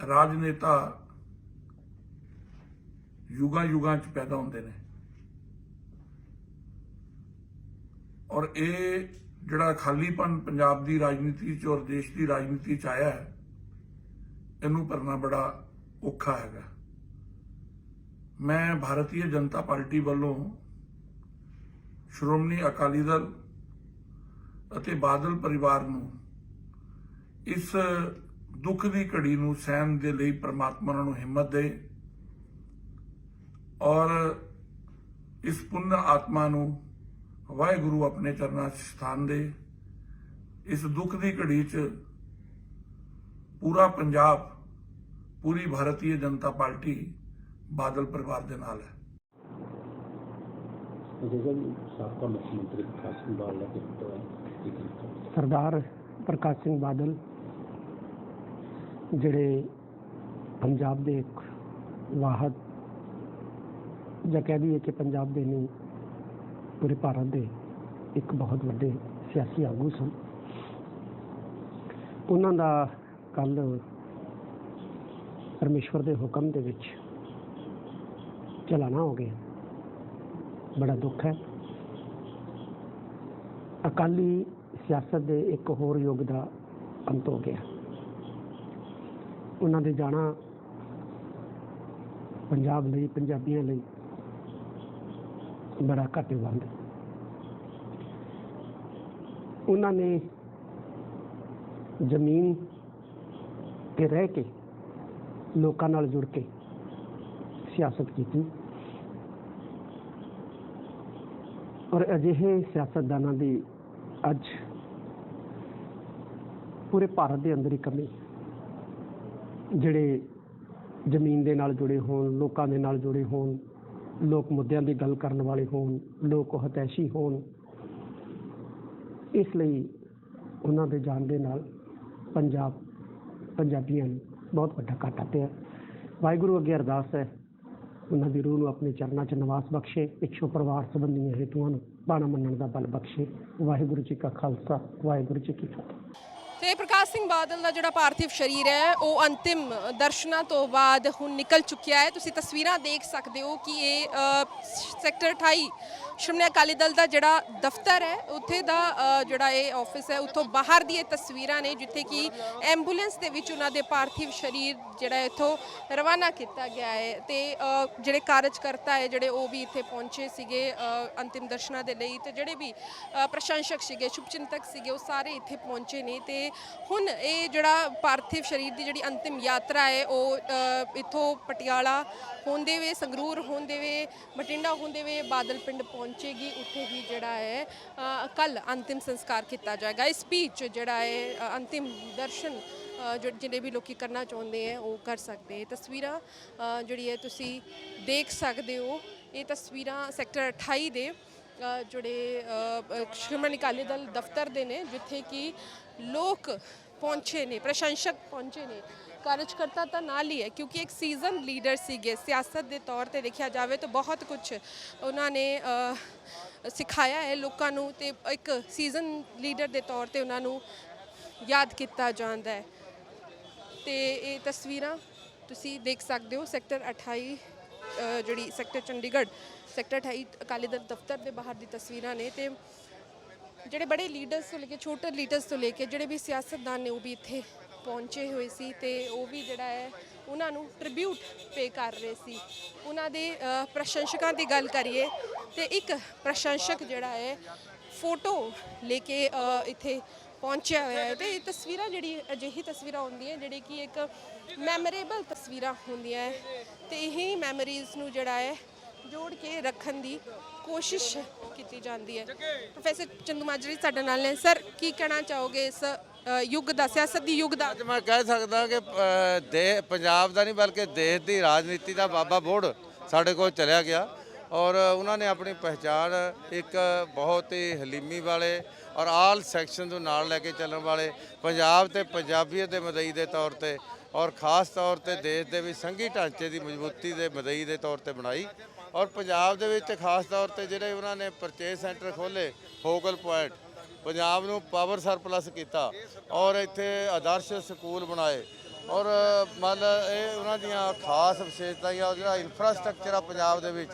ਰਾਜਨੇਤਾ ਯੁਗਾਂ ਚ ਪੈਦਾ ਹੁੰਦੇ ਨੇ, ਔਰ ਇਹ ਜਿਹੜਾ ਖਾਲੀਪਨ ਪੰਜਾਬ ਦੀ ਰਾਜਨੀਤੀ ਚ ਔਰ ਦੇਸ਼ ਦੀ ਰਾਜਨੀਤੀ ਚ ਆਇਆ ਹੈ, ਇਹਨੂੰ ਭਰਨਾ ਬੜਾ ਔਖਾ ਹੈਗਾ। ਮੈਂ ਭਾਰਤੀ ਜਨਤਾ ਪਾਰਟੀ ਵੱਲੋਂ ਸ਼੍ਰੋਮਣੀ ਅਕਾਲੀ ਦਲ ਅਤੇ ਬਾਦਲ ਪਰਿਵਾਰ ਨੂੰ ਇਸ ਦੁੱਖ ਦੀ ਘੜੀ ਨੂੰ ਸਹਿਣ ਦੇ ਲਈ ਪ੍ਰਮਾਤਮਾ ਉਹਨਾਂ ਨੂੰ ਹਿੰਮਤ ਦੇ ਔਰ ਇਸ ਪੁੰਨ ਆਤਮਾ ਨੂੰ ਵਾਹਿਗੁਰੂ ਆਪਣੇ ਚਰਨਾਂ 'ਚ ਸਥਾਨ ਦੇ। ਇਸ ਦੁੱਖ ਦੀ ਘੜੀ 'ਚ ਪੂਰਾ ਪੰਜਾਬ, ਪੂਰੀ ਭਾਰਤੀ ਜਨਤਾ ਪਾਰਟੀ ਬਾਦਲ ਪਰਿਵਾਰ ਦੇ ਨਾਲ ਹੈ। ਸਾਬਕਾ ਮੁੱਖ ਮੰਤਰੀ ਪ੍ਰਕਾਸ਼ ਸਿੰਘ ਬਾਦਲ ਦਾ ਪੁੱਤਰ ਸਰਦਾਰ ਪ੍ਰਕਾਸ਼ ਸਿੰਘ ਬਾਦਲ ਜਿਹੜੇ ਪੰਜਾਬ ਦੇ ਇੱਕ ਵਾਹਦ ਜਾਂ ਕਹਿ ਦਈਏ ਕਿ ਪੰਜਾਬ ਦੇ ਨਹੀਂ ਪੂਰੇ ਭਾਰਤ ਦੇ ਇੱਕ ਬਹੁਤ ਵੱਡੇ ਸਿਆਸੀ ਆਗੂ ਸਨ। ਉਹਨਾਂ ਦਾ ਕੱਲ੍ਹ ਪਰਮੇਸ਼ਵਰ ਦੇ ਹੁਕਮ ਦੇ ਵਿੱਚ ਚਲਾਣਾ ਹੋ ਗਿਆ, ਬੜਾ ਦੁੱਖ ਹੈ। ਅਕਾਲੀ ਸਿਆਸਤ ਦੇ ਇੱਕ ਹੋਰ ਯੁੱਗ ਦਾ ਅੰਤ ਹੋ ਗਿਆ। ਉਹਨਾਂ ਦੇ ਜਾਣਾ ਪੰਜਾਬ ਲਈ, ਪੰਜਾਬੀਆਂ ਲਈ ਬੜਾ ਘਾਟੇਵਾਲ। ਉਹਨਾਂ ਨੇ ਜ਼ਮੀਨ ਤੇ ਰਹਿ ਕੇ ਲੋਕਾਂ ਨਾਲ ਜੁੜ ਕੇ ਸਿਆਸਤ ਕੀਤੀ, ਔਰ ਅਜਿਹੇ ਸਿਆਸਤਦਾਨਾਂ ਦੀ ਅੱਜ ਪੂਰੇ ਭਾਰਤ ਦੇ ਅੰਦਰ ਹੀ ਕਮੀ, ਜਿਹੜੇ ਜ਼ਮੀਨ ਦੇ ਨਾਲ ਜੁੜੇ ਹੋਣ, ਲੋਕਾਂ ਦੇ ਨਾਲ ਜੁੜੇ ਹੋਣ, ਲੋਕ ਮੁੱਦਿਆਂ ਦੀ ਗੱਲ ਕਰਨ ਵਾਲੇ ਹੋਣ, ਲੋਕ ਹਿਤੈਸ਼ੀ ਹੋਣ। ਇਸ ਲਈ ਉਹਨਾਂ ਦੇ ਜਾਣ ਦੇ ਨਾਲ ਪੰਜਾਬੀਆਂ ਨੂੰ ਬਹੁਤ ਵੱਡਾ ਘਾਟਾ ਪਿਆ। ਵਾਹਿਗੁਰੂ ਅੱਗੇ ਅਰਦਾਸ ਹੈ, ਉਹਨਾਂ ਦੀ ਰੂਹ ਨੂੰ ਆਪਣੇ ਚਰਨਾਂ 'ਚ ਨਿਵਾਸ ਬਖਸ਼ੇ, ਪਿੱਛੋਂ ਪਰਿਵਾਰ ਸੰਬੰਧੀਆਂ ਹੇਤੂਆਂ ਨੂੰ ਬਾਣਾ ਮੰਨਣ ਦਾ ਬਲ ਬਖਸ਼ੇ। ਵਾਹਿਗੁਰੂ ਜੀ ਕਾ ਖਾਲਸਾ, ਵਾਹਿਗੁਰੂ ਜੀ ਕੀ ਫਤਿਹ। ਤੇ ਪ੍ਰਕਾਸ਼ ਸਿੰਘ ਬਾਦਲ ਦਾ ਜਿਹੜਾ ਪਾਰਥਿਵ ਸਰੀਰ ਹੈ ਉਹ ਅੰਤਿਮ ਦਰਸ਼ਨਾਂ ਤੋਂ ਬਾਅਦ ਹੁਣ ਨਿਕਲ ਚੁੱਕਿਆ ਹੈ। ਤੁਸੀਂ ਤਸਵੀਰਾਂ ਦੇਖ ਸਕਦੇ ਹੋ ਕਿ ਇਹ ਸੈਕਟਰ 28 ਸ਼੍ਰੋਮਣੀ ਅਕਾਲੀ ਦਲ ਦਾ ਜਿਹੜਾ ਦਫ਼ਤਰ ਹੈ, ਉੱਥੇ ਦਾ ਜਿਹੜਾ ਇਹ ਆਫਿਸ ਹੈ, ਉੱਥੋਂ ਬਾਹਰ ਦੀ ਇਹ ਤਸਵੀਰਾਂ ਨੇ ਜਿੱਥੇ ਕਿ ਐਂਬੂਲੈਂਸ ਦੇ ਵਿੱਚ ਉਹਨਾਂ ਦੇ ਪਾਰਥਿਵ ਸਰੀਰ ਜਿਹੜਾ ਇੱਥੋਂ ਰਵਾਨਾ ਕੀਤਾ ਗਿਆ ਹੈ। ਤੇ ਜਿਹੜੇ ਕਾਰਜਕਰਤਾ ਹੈ ਜਿਹੜੇ ਉਹ ਵੀ ਇੱਥੇ ਪਹੁੰਚੇ ਸੀਗੇ ਅੰਤਿਮ ਦਰਸ਼ਨਾਂ ਦੇ ਲਈ, ਤੇ ਜਿਹੜੇ ਵੀ ਪ੍ਰਸ਼ੰਸਕ ਸੀਗੇ, ਸ਼ੁਭਚਿੰਤਕ ਸੀਗੇ, ਉਹ ਸਾਰੇ ਇੱਥੇ ਪਹੁੰਚੇ ਨੇ। ਤੇ ਹੁਣ ਇਹ ਜਿਹੜਾ ਪਾਰਥਿਵ ਸਰੀਰ ਦੀ ਜਿਹੜੀ ਅੰਤਿਮ ਯਾਤਰਾ ਹੈ ਉਹ ਇੱਥੋਂ ਪਟਿਆਲਾ ਹੁੰਦੇ ਹੋਏ, ਸੰਗਰੂਰ ਹੁੰਦੇ ਹੋਏ, ਬਠਿੰਡਾ ਹੁੰਦੇ ਹੋਏ ਬਾਦਲ ਪਿੰਡ ਪਹੁੰਚੇਗੀ। ਉੱਥੇ ਹੀ ਜਿਹੜਾ ਹੈ ਕੱਲ ਅੰਤਿਮ ਸੰਸਕਾਰ ਕੀਤਾ ਜਾਏਗਾ। ਇਸ ਵਿੱਚ ਜਿਹੜਾ ਹੈ ਅੰਤਿਮ ਦਰਸ਼ਨ ਜਿਹੜੇ ਵੀ ਲੋਕੀ ਕਰਨਾ ਚਾਹੁੰਦੇ ਹੈ ਉਹ ਕਰ ਸਕਦੇ। ਤਸਵੀਰਾਂ ਜਿਹੜੀ ਹੈ ਤੁਸੀਂ ਦੇਖ ਸਕਦੇ ਹੋ, ਇਹ ਤਸਵੀਰਾਂ ਸੈਕਟਰ 28 ਦੇ ਜਿਹੜੇ ਸ਼੍ਰੋਮਣੀ ਅਕਾਲੀ ਦਲ ਦਫ਼ਤਰ ਦੇ ਨੇ, ਜਿੱਥੇ ਕਿ ਲੋਕ ਪਹੁੰਚੇ ਨੇ, ਪ੍ਰਸ਼ੰਸਕ ਪਹੁੰਚੇ ਨੇ। ਕਾਰਜਕਰਤਾ ਤਾਂ ਨਾਲ ਹੀ ਹੈ ਕਿਉਂਕਿ ਇੱਕ ਸੀਜ਼ਨ ਲੀਡਰ ਸੀਗੇ। ਸਿਆਸਤ ਦੇ ਤੌਰ ਤੇ ਦੇਖਿਆ ਜਾਵੇ ਤਾਂ ਬਹੁਤ ਕੁਝ ਉਹਨਾਂ ਨੇ ਸਿਖਾਇਆ ਹੈ ਲੋਕਾਂ ਨੂੰ, ਤੇ ਇੱਕ ਸੀਜ਼ਨ ਲੀਡਰ ਦੇ ਤੌਰ ਤੇ ਉਹਨਾਂ ਨੂੰ ਯਾਦ ਕੀਤਾ ਜਾਂਦਾ ਹੈ। ਤੇ ਇਹ ਤਸਵੀਰਾਂ ਤੁਸੀਂ ਦੇਖ ਸਕਦੇ ਹੋ ਸੈਕਟਰ 28 ਜਿਹੜੀ ਸੈਕਟਰ ਚੰਡੀਗੜ੍ਹ ਸੈਕਟਰ 28 ਅਕਾਲੀ ਦਲ ਦਫ਼ਤਰ ਦੇ ਬਾਹਰ ਦੀ ਤਸਵੀਰਾਂ ਨੇ। ਤੇ ਜਿਹੜੇ ਬੜੇ ਲੀਡਰਸ ਤੋਂ ਲੈ ਕੇ ਛੋਟੇ ਲੀਡਰਸ ਤੋਂ ਲੈ ਕੇ ਜਿਹੜੇ ਵੀ ਸਿਆਸਤਦਾਨ ਨੇ ਉਹ ਵੀ ਇੱਥੇ ਪਹੁੰਚੇ ਹੋਏ ਸੀ, ਤੇ ਉਹ ਵੀ ਜਿਹੜਾ ਹੈ ਉਹਨਾਂ ਨੂੰ ਟ੍ਰਿਬਿਊਟ ਪੇ ਕਰ ਰਹੇ ਸੀ। ਉਹਨਾਂ ਦੇ ਪ੍ਰਸ਼ੰਸਕਾਂ ਦੀ ਗੱਲ ਕਰੀਏ ਤੇ ਇੱਕ ਪ੍ਰਸ਼ੰਸਕ ਜਿਹੜਾ ਹੈ ਫੋਟੋ ਲੈ ਕੇ ਇੱਥੇ ਪਹੁੰਚਿਆ ਹੋਇਆ ਹੈ। ਤੇ ਇਹ ਤਸਵੀਰਾਂ ਜਿਹੜੀ ਅਜਿਹੀ ਤਸਵੀਰਾਂ ਹੁੰਦੀਆਂ ਜਿਹੜੀ ਕਿ ਇੱਕ ਮੈਮੋਰੇਬਲ ਤਸਵੀਰਾਂ ਹੁੰਦੀਆਂ ਹੈ, ਤੇ ਇਹੀ ਮੈਮੋਰੀਜ਼ ਨੂੰ ਜਿਹੜਾ ਹੈ ਜੋੜ ਕੇ ਰੱਖਣ ਦੀ ਕੋਸ਼ਿਸ਼ ਕੀਤੀ ਜਾਂਦੀ ਹੈ। ਪ੍ਰੋਫੈਸਰ ਚੰਦੂ ਮਾਜਰੀ ਸਾਡੇ ਨਾਲ ਨੇ। ਸਰ, ਕੀ ਕਹਿਣਾ ਚਾਹੋਗੇ ਇਸ ਯੁੱਗ ਦਾ, ਸਿਆਸਤ ਦੀ ਯੁੱਗ ਦਾ? ਅੱਜ ਮੈਂ ਕਹਿ ਸਕਦਾ ਕਿ ਪੰਜਾਬ ਦਾ ਨਹੀਂ ਬਲਕਿ ਦੇਸ਼ ਦੀ ਰਾਜਨੀਤੀ ਦਾ ਬਾਬਾ ਬੋੜ ਸਾਡੇ ਕੋਲ ਚਲਿਆ ਗਿਆ, ਔਰ ਉਹਨਾਂ ਨੇ ਆਪਣੀ ਪਹਿਚਾਣ ਇੱਕ ਬਹੁਤ ਹੀ ਹਲੀਮੀ ਵਾਲੇ ਔਰ ਆਲ ਸੈਕਸ਼ਨ ਨੂੰ ਨਾਲ ਲੈ ਕੇ ਚੱਲਣ ਵਾਲੇ ਪੰਜਾਬ ਤੇ ਪੰਜਾਬੀਅਤ ਦੇ ਮਦਈ ਦੇ ਤੌਰ ਤੇ, ਔਰ ਖਾਸ ਤੌਰ ਤੇ ਦੇਸ਼ ਦੇ ਵੀ ਸੰਘੀ ਢਾਂਚੇ ਦੀ ਮਜ਼ਬੂਤੀ ਦੇ ਮਦਈ ਦੇ ਤੌਰ ਤੇ ਬਣਾਈ। ਔਰ ਪੰਜਾਬ ਦੇ ਵਿੱਚ ਖਾਸ ਤੌਰ ਤੇ ਜਿਹੜੇ ਉਹਨਾਂ ਨੇ ਪਰਚੇਸ ਸੈਂਟਰ ਖੋਲ੍ਹੇ, ਫੋਕਲ ਪੁਆਇੰਟ, ਪੰਜਾਬ ਨੂੰ ਪਾਵਰ ਸਰਪਲਸ ਕੀਤਾ ਔਰ ਇੱਥੇ ਆਦਰਸ਼ ਸਕੂਲ ਬਣਾਏ ਔਰ ਮੰਨ ਇਹ ਉਹਨਾਂ ਦੀਆਂ ਖਾਸ ਵਿਸ਼ੇਸ਼ਤਾਵਾਂ। ਜਿਹੜਾ ਇਨਫਰਾਸਟ੍ਰਕਚਰ ਆ ਪੰਜਾਬ ਦੇ ਵਿੱਚ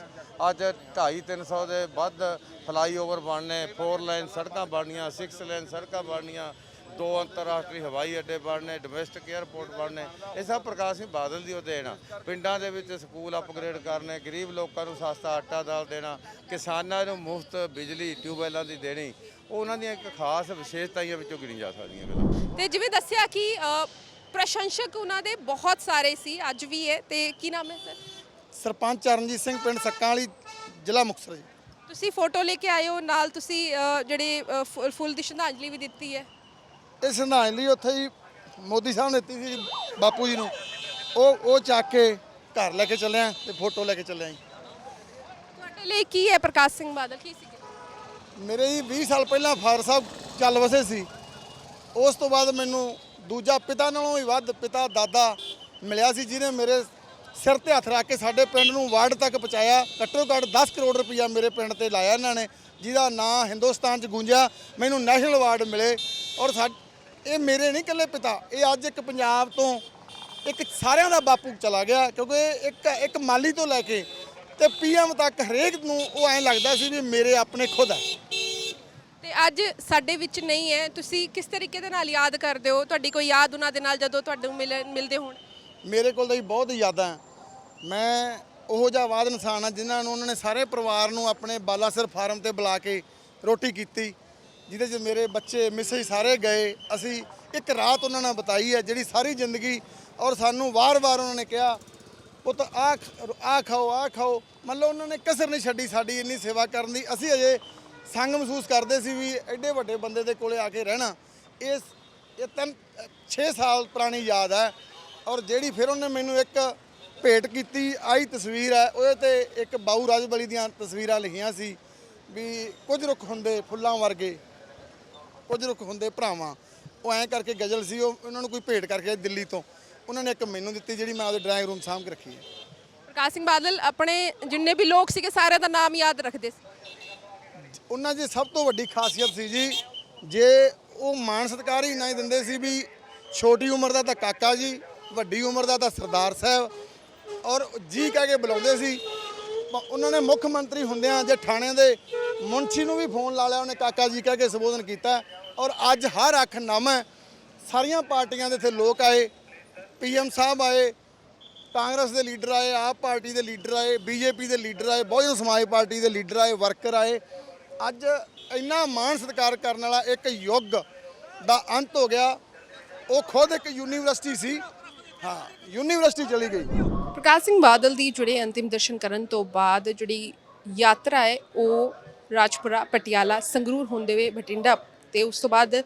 ਅੱਜ 250-300 ਦੇ ਵੱਧ ਫਲਾਈਓਵਰ ਬਣਨੇ, 4 ਲਾਈਨ ਸੜਕਾਂ ਬਣਨੀਆਂ, 6 ਲਾਈਨ ਸੜਕਾਂ ਬਣਨੀਆਂ, 2 ਅੰਤਰਰਾਸ਼ਟਰੀ ਹਵਾਈ ਅੱਡੇ ਬਣਨੇ, ਡੋਮੈਸਟਿਕ ਏਅਰਪੋਰਟ ਬਣਨੇ, ਇਹ ਸਭ ਪ੍ਰਕਾਸ਼ ਸਿੰਘ ਬਾਦਲ ਦੀ ਉਹ ਦੇਣ ਆ। ਪਿੰਡਾਂ ਦੇ ਵਿੱਚ ਸਕੂਲ ਅਪਗ੍ਰੇਡ ਕਰਨੇ, ਗਰੀਬ ਲੋਕਾਂ ਨੂੰ ਸਸਤਾ ਆਟਾ ਦਾਲ ਦੇਣਾ, ਕਿਸਾਨਾਂ ਨੂੰ ਮੁਫਤ ਬਿਜਲੀ ਟਿਊਬਵੈੱਲਾਂ ਦੀ ਦੇਣੀ, ਉਹ ਉਹਨਾਂ ਦੀਆਂ ਇੱਕ ਖਾਸ ਵਿਸ਼ੇਸ਼ਤਾਵਾਂ ਵਿੱਚੋਂ ਗਿਣੀ ਜਾ ਸਕਦੀਆਂ ਗੱਲਾਂ। ਤੇ ਜਿਵੇਂ ਦੱਸਿਆ ਕਿ ਪ੍ਰਸ਼ੰਸਕ ਉਹਨਾਂ ਦੇ ਬਹੁਤ ਸਾਰੇ ਸੀ, ਅੱਜ ਵੀ ਹੈ। ਤੇ ਕੀ ਨਾਮ ਹੈ ਸਰ? ਸਰਪੰਚ ਚਰਨਜੀਤ ਸਿੰਘ, ਪਿੰਡ ਸੱਕਾਂ ਵਾਲੀ, ਜ਼ਿਲ੍ਹਾ ਮੁਕਤਸਰ ਜੀ। ਤੁਸੀਂ ਫੋਟੋ ਲੈ ਕੇ ਆਏ ਹੋ ਨਾਲ, ਤੁਸੀਂ ਜਿਹੜੇ ਫੁੱਲ ਦੀ ਸ਼ਰਧਾਂਜਲੀ ਵੀ ਦਿੱਤੀ ਹੈ। ਇਹ ਸ਼ਰਧਾਂਜਲੀ ਉੱਥੇ ਹੀ ਮੋਦੀ ਸਾਹਿਬ ਨੇ ਦਿੱਤੀ ਸੀ ਬਾਪੂ ਜੀ ਨੂੰ, ਉਹ ਚੱਕ ਕੇ ਘਰ ਲੈ ਕੇ ਚੱਲਿਆ ਤੇ ਫੋਟੋ ਲੈ ਕੇ ਚੱਲਿਆ ਜੀ। ਤੁਹਾਡੇ ਲਈ ਕੀ ਹੈ ਪ੍ਰਕਾਸ਼ ਸਿੰਘ ਬਾਦਲ, ਕੀ ਸੀ? ਮੇਰੇ ਜੀ 20 ਸਾਲ ਪਹਿਲਾਂ ਫਾਦਰ ਸਾਹਿਬ ਚੱਲ ਵਸੇ ਸੀ। ਉਸ ਤੋਂ ਬਾਅਦ ਮੈਨੂੰ ਦੂਜਾ ਪਿਤਾ ਨਾਲੋਂ ਵੀ ਵੱਧ ਪਿਤਾ ਦਾਦਾ ਮਿਲਿਆ ਸੀ, ਜਿਹਨੇ ਮੇਰੇ ਸਿਰ ਤੇ ਹੱਥ ਰੱਖ ਕੇ ਸਾਡੇ ਪਿੰਡ ਨੂੰ ਵਾਰਡ ਤੱਕ ਪਹੁੰਚਾਇਆ। ਘੱਟੋ ਘੱਟ 10 ਕਰੋੜ ਰੁਪਈਆ ਮੇਰੇ ਪਿੰਡ ਤੇ ਲਾਇਆ ਇਹਨਾਂ ਨੇ, ਜਿਹਦਾ ਨਾਂ ਹਿੰਦੁਸਤਾਨ 'ਚ ਗੂੰਜਿਆ, ਮੈਨੂੰ ਨੈਸ਼ਨਲ ਅਵਾਰਡ ਮਿਲੇ। ਔਰ ਇਹ ਮੇਰੇ ਨਹੀਂ ਇਕੱਲੇ ਪਿਤਾ, ਇਹ ਅੱਜ ਇੱਕ ਪੰਜਾਬ ਤੋਂ ਇੱਕ ਸਾਰਿਆਂ ਦਾ ਬਾਪੂ ਚਲਾ ਗਿਆ, ਕਿਉਂਕਿ ਇੱਕ ਮਾਲੀ ਤੋਂ ਲੈ ਕੇ ਤੇ PM ਤੱਕ ਹਰੇਕ ਨੂੰ ਉਹ ਐਂ ਲੱਗਦਾ ਸੀ ਵੀ ਮੇਰੇ ਆਪਣੇ ਖੁਦ ਹੈ। ਤੇ ਅੱਜ ਸਾਡੇ ਵਿੱਚ ਨਹੀਂ ਹੈ, ਤੁਸੀਂ ਕਿਸ ਤਰੀਕੇ ਦੇ ਨਾਲ ਯਾਦ ਕਰਦੇ ਹੋ? ਤੁਹਾਡੀ ਕੋਈ ਯਾਦ ਉਹਨਾਂ ਦੇ ਨਾਲ ਜਦੋਂ ਤੁਹਾਨੂੰ ਮਿਲਦੇ ਹੋਣ? ਮੇਰੇ ਕੋਲ ਤਾਂ ਜੀ ਬਹੁਤ ਯਾਦਾਂ। ਮੈਂ ਉਹੋ ਜਿਹਾ ਆਵਾਜ਼ ਇਨਸਾਨ ਆ ਜਿਨ੍ਹਾਂ ਨੂੰ ਉਹਨਾਂ ਨੇ ਸਾਰੇ ਪਰਿਵਾਰ ਨੂੰ ਆਪਣੇ ਬਾਲਾਸਰ ਫਾਰਮ ਤੇ ਬੁਲਾ ਕੇ ਰੋਟੀ ਕੀਤੀ, ਜਿਹਦੇ 'ਚ ਮੇਰੇ ਬੱਚੇ ਮਿਸੇਜ ਸਾਰੇ ਗਏ। ਅਸੀਂ ਇੱਕ ਰਾਤ ਉਹਨਾਂ ਨਾਲ ਬਿਤਾਈ ਹੈ ਜਿਹੜੀ ਸਾਰੀ ਜ਼ਿੰਦਗੀ, ਔਰ ਸਾਨੂੰ ਵਾਰ-ਵਾਰ ਉਹਨਾਂ ਨੇ ਕਿਹਾ ਪੁੱਤ ਆਹ ਖਾਓ, ਆਹ ਖਾਓ। ਮਤਲਬ ਉਹਨਾਂ ਨੇ ਕਸਰ ਨਹੀਂ ਛੱਡੀ ਸਾਡੀ ਇੰਨੀ ਸੇਵਾ ਕਰਨ ਦੀ। ਅਸੀਂ ਅਜੇ ਸੰਗ ਮਹਿਸੂਸ ਕਰਦੇ ਸੀ ਵੀ ਐਡੇ ਵੱਡੇ ਬੰਦੇ ਦੇ ਕੋਲੇ ਆ ਕੇ ਰਹਿਣਾ। ਇਹ 6 ਸਾਲ ਪੁਰਾਣੀ ਯਾਦ ਹੈ। ਔਰ ਜਿਹੜੀ ਫਿਰ ਉਹਨੇ ਮੈਨੂੰ ਇੱਕ ਭੇਟ ਕੀਤੀ, ਆਹੀ ਤਸਵੀਰ ਹੈ, ਉਹਦੇ ਤੇ ਇੱਕ ਬਾਊ ਰਾਜਬਲੀ ਦੀਆਂ ਤਸਵੀਰਾਂ ਲਿਖੀਆਂ ਸੀ ਵੀ ਕੁਝ ਰੁੱਖ ਹੁੰਦੇ ਫੁੱਲਾਂ ਵਰਗੇ, ਕੁਝ ਰੁੱਖ ਹੁੰਦੇ ਭਰਾਵਾਂ। ਉਹ ਐਂ ਕਰਕੇ ਗਜ਼ਲ ਸੀ, ਉਹ ਉਹਨਾਂ ਨੂੰ ਕੋਈ ਭੇਟ ਕਰਕੇ ਦਿੱਲੀ ਤੋਂ ਉਹਨਾਂ ਨੇ ਇੱਕ ਮੈਨੂੰ ਦਿੱਤੀ, ਜਿਹੜੀ ਮੈਂ ਆਪਦੇ ਡਰਾਇੰਗ ਰੂਮ ਸਾਂਭ ਕੇ ਰੱਖੀ ਹੈ। ਪ੍ਰਕਾਸ਼ ਸਿੰਘ ਬਾਦਲ ਆਪਣੇ ਜਿੰਨੇ ਵੀ ਲੋਕ ਸੀਗੇ ਸਾਰਿਆਂ ਦਾ ਨਾਮ ਯਾਦ ਰੱਖਦੇ ਸੀ। ਉਹਨਾਂ ਦੀ ਸਭ ਤੋਂ ਵੱਡੀ ਖਾਸੀਅਤ ਸੀ ਜੀ, ਜੇ ਉਹ ਮਾਣ ਸਤਿਕਾਰ ਹੀ ਨਹੀਂ ਦਿੰਦੇ ਸੀ ਵੀ ਛੋਟੀ ਉਮਰ ਦਾ ਤਾਂ ਕਾਕਾ ਜੀ, ਵੱਡੀ ਉਮਰ ਦਾ ਤਾਂ ਸਰਦਾਰ ਸਾਹਿਬ, ਔਰ ਜੀ ਕਹਿ ਕੇ ਬੁਲਾਉਂਦੇ ਸੀ। ਉਹਨਾਂ ਨੇ ਮੁੱਖ ਮੰਤਰੀ ਹੁੰਦਿਆਂ ਜੇ ਥਾਣੇ ਦੇ ਮੁਨਸ਼ੀ ਨੂੰ ਵੀ ਫੋਨ ਲਾ ਲਿਆ, ਉਹਨੇ ਕਾਕਾ ਜੀ ਕਹਿ ਕੇ ਸੰਬੋਧਨ ਕੀਤਾ। ਔਰ ਅੱਜ ਹਰ ਅੱਖ ਨਮ ਹੈ। ਸਾਰੀਆਂ ਪਾਰਟੀਆਂ ਦੇ ਇੱਥੇ ਲੋਕ ਆਏ, PM ਸਾਹਿਬ ਆਏ, ਕਾਂਗਰਸ ਦੇ ਲੀਡਰ ਆਏ, ਆਪ ਪਾਰਟੀ ਦੇ ਲੀਡਰ ਆਏ, BJP ਦੇ ਲੀਡਰ ਆਏ, ਬਹੁਜਨ ਸਮਾਜ ਪਾਰਟੀ ਦੇ ਲੀਡਰ ਆਏ, ਵਰਕਰ ਆਏ। ਅੱਜ ਇੰਨਾ ਮਾਣ ਸਤਿਕਾਰ ਕਰਨ ਵਾਲਾ ਇੱਕ ਯੁੱਗ ਦਾ ਅੰਤ ਹੋ ਗਿਆ। ਉਹ ਖੁਦ ਇੱਕ ਯੂਨੀਵਰਸਿਟੀ ਸੀ, ਹਾਂ ਯੂਨੀਵਰਸਿਟੀ ਚਲੀ ਗਈ। ਪ੍ਰਕਾਸ਼ ਸਿੰਘ ਬਾਦਲ ਦੀ ਜਿਹੜੇ ਅੰਤਿਮ ਦਰਸ਼ਨ ਕਰਨ ਤੋਂ ਬਾਅਦ ਜਿਹੜੀ ਯਾਤਰਾ ਹੈ ਉਹ ਰਾਜਪੁਰਾ, ਪਟਿਆਲਾ, ਸੰਗਰੂਰ ਹੁੰਦੇ ਹੋਏ ਬਠਿੰਡਾ ਤੇ ਉਸ ਤੋਂ ਬਾਅਦ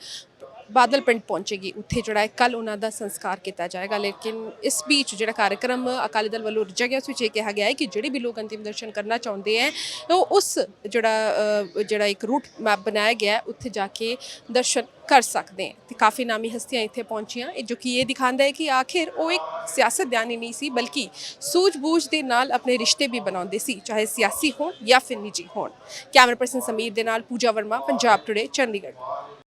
ਬਾਦਲ ਪਿੰਡ ਪਹੁੰਚੇਗੀ। ਉੱਥੇ ਜਿਹੜਾ ਹੈ ਕੱਲ ਉਹਨਾਂ ਦਾ ਸੰਸਕਾਰ ਕੀਤਾ ਜਾਏਗਾ। ਲੇਕਿਨ ਇਸ ਵਿੱਚ ਜਿਹੜਾ ਕਾਰਜਕ੍ਰਮ ਅਕਾਲੀ ਦਲ ਵੱਲੋਂ ਰਚਿਆ ਗਿਆ, ਉਸ ਵਿੱਚ ਇਹ ਕਿਹਾ ਗਿਆ ਹੈ ਕਿ ਜਿਹੜੇ ਵੀ ਲੋਕ ਅੰਤਿਮ ਦਰਸ਼ਨ ਕਰਨਾ ਚਾਹੁੰਦੇ ਹੈ ਉਹ ਉਸ ਜਿਹੜਾ ਇੱਕ ਰੂਟ ਮੈਪ ਬਣਾਇਆ ਗਿਆ ਉੱਥੇ ਜਾ ਕੇ ਦਰਸ਼ਨ ਕਰ ਸਕਦੇ हैं। तो काफ़ी नामी हस्तियां इत्थे पहुंचियां, जो कि ये दिखाता है कि आखिर वो एक सियासतदान ही नहीं सी बल्कि सूझबूझ दे नाल अपने रिश्ते भी बनाउंदे सी, चाहे सियासी होण या फिर निजी होण। कैमरा पर्सन समीर दे नाल पूजा वर्मा, पंजाब टुडे, चंडीगढ़।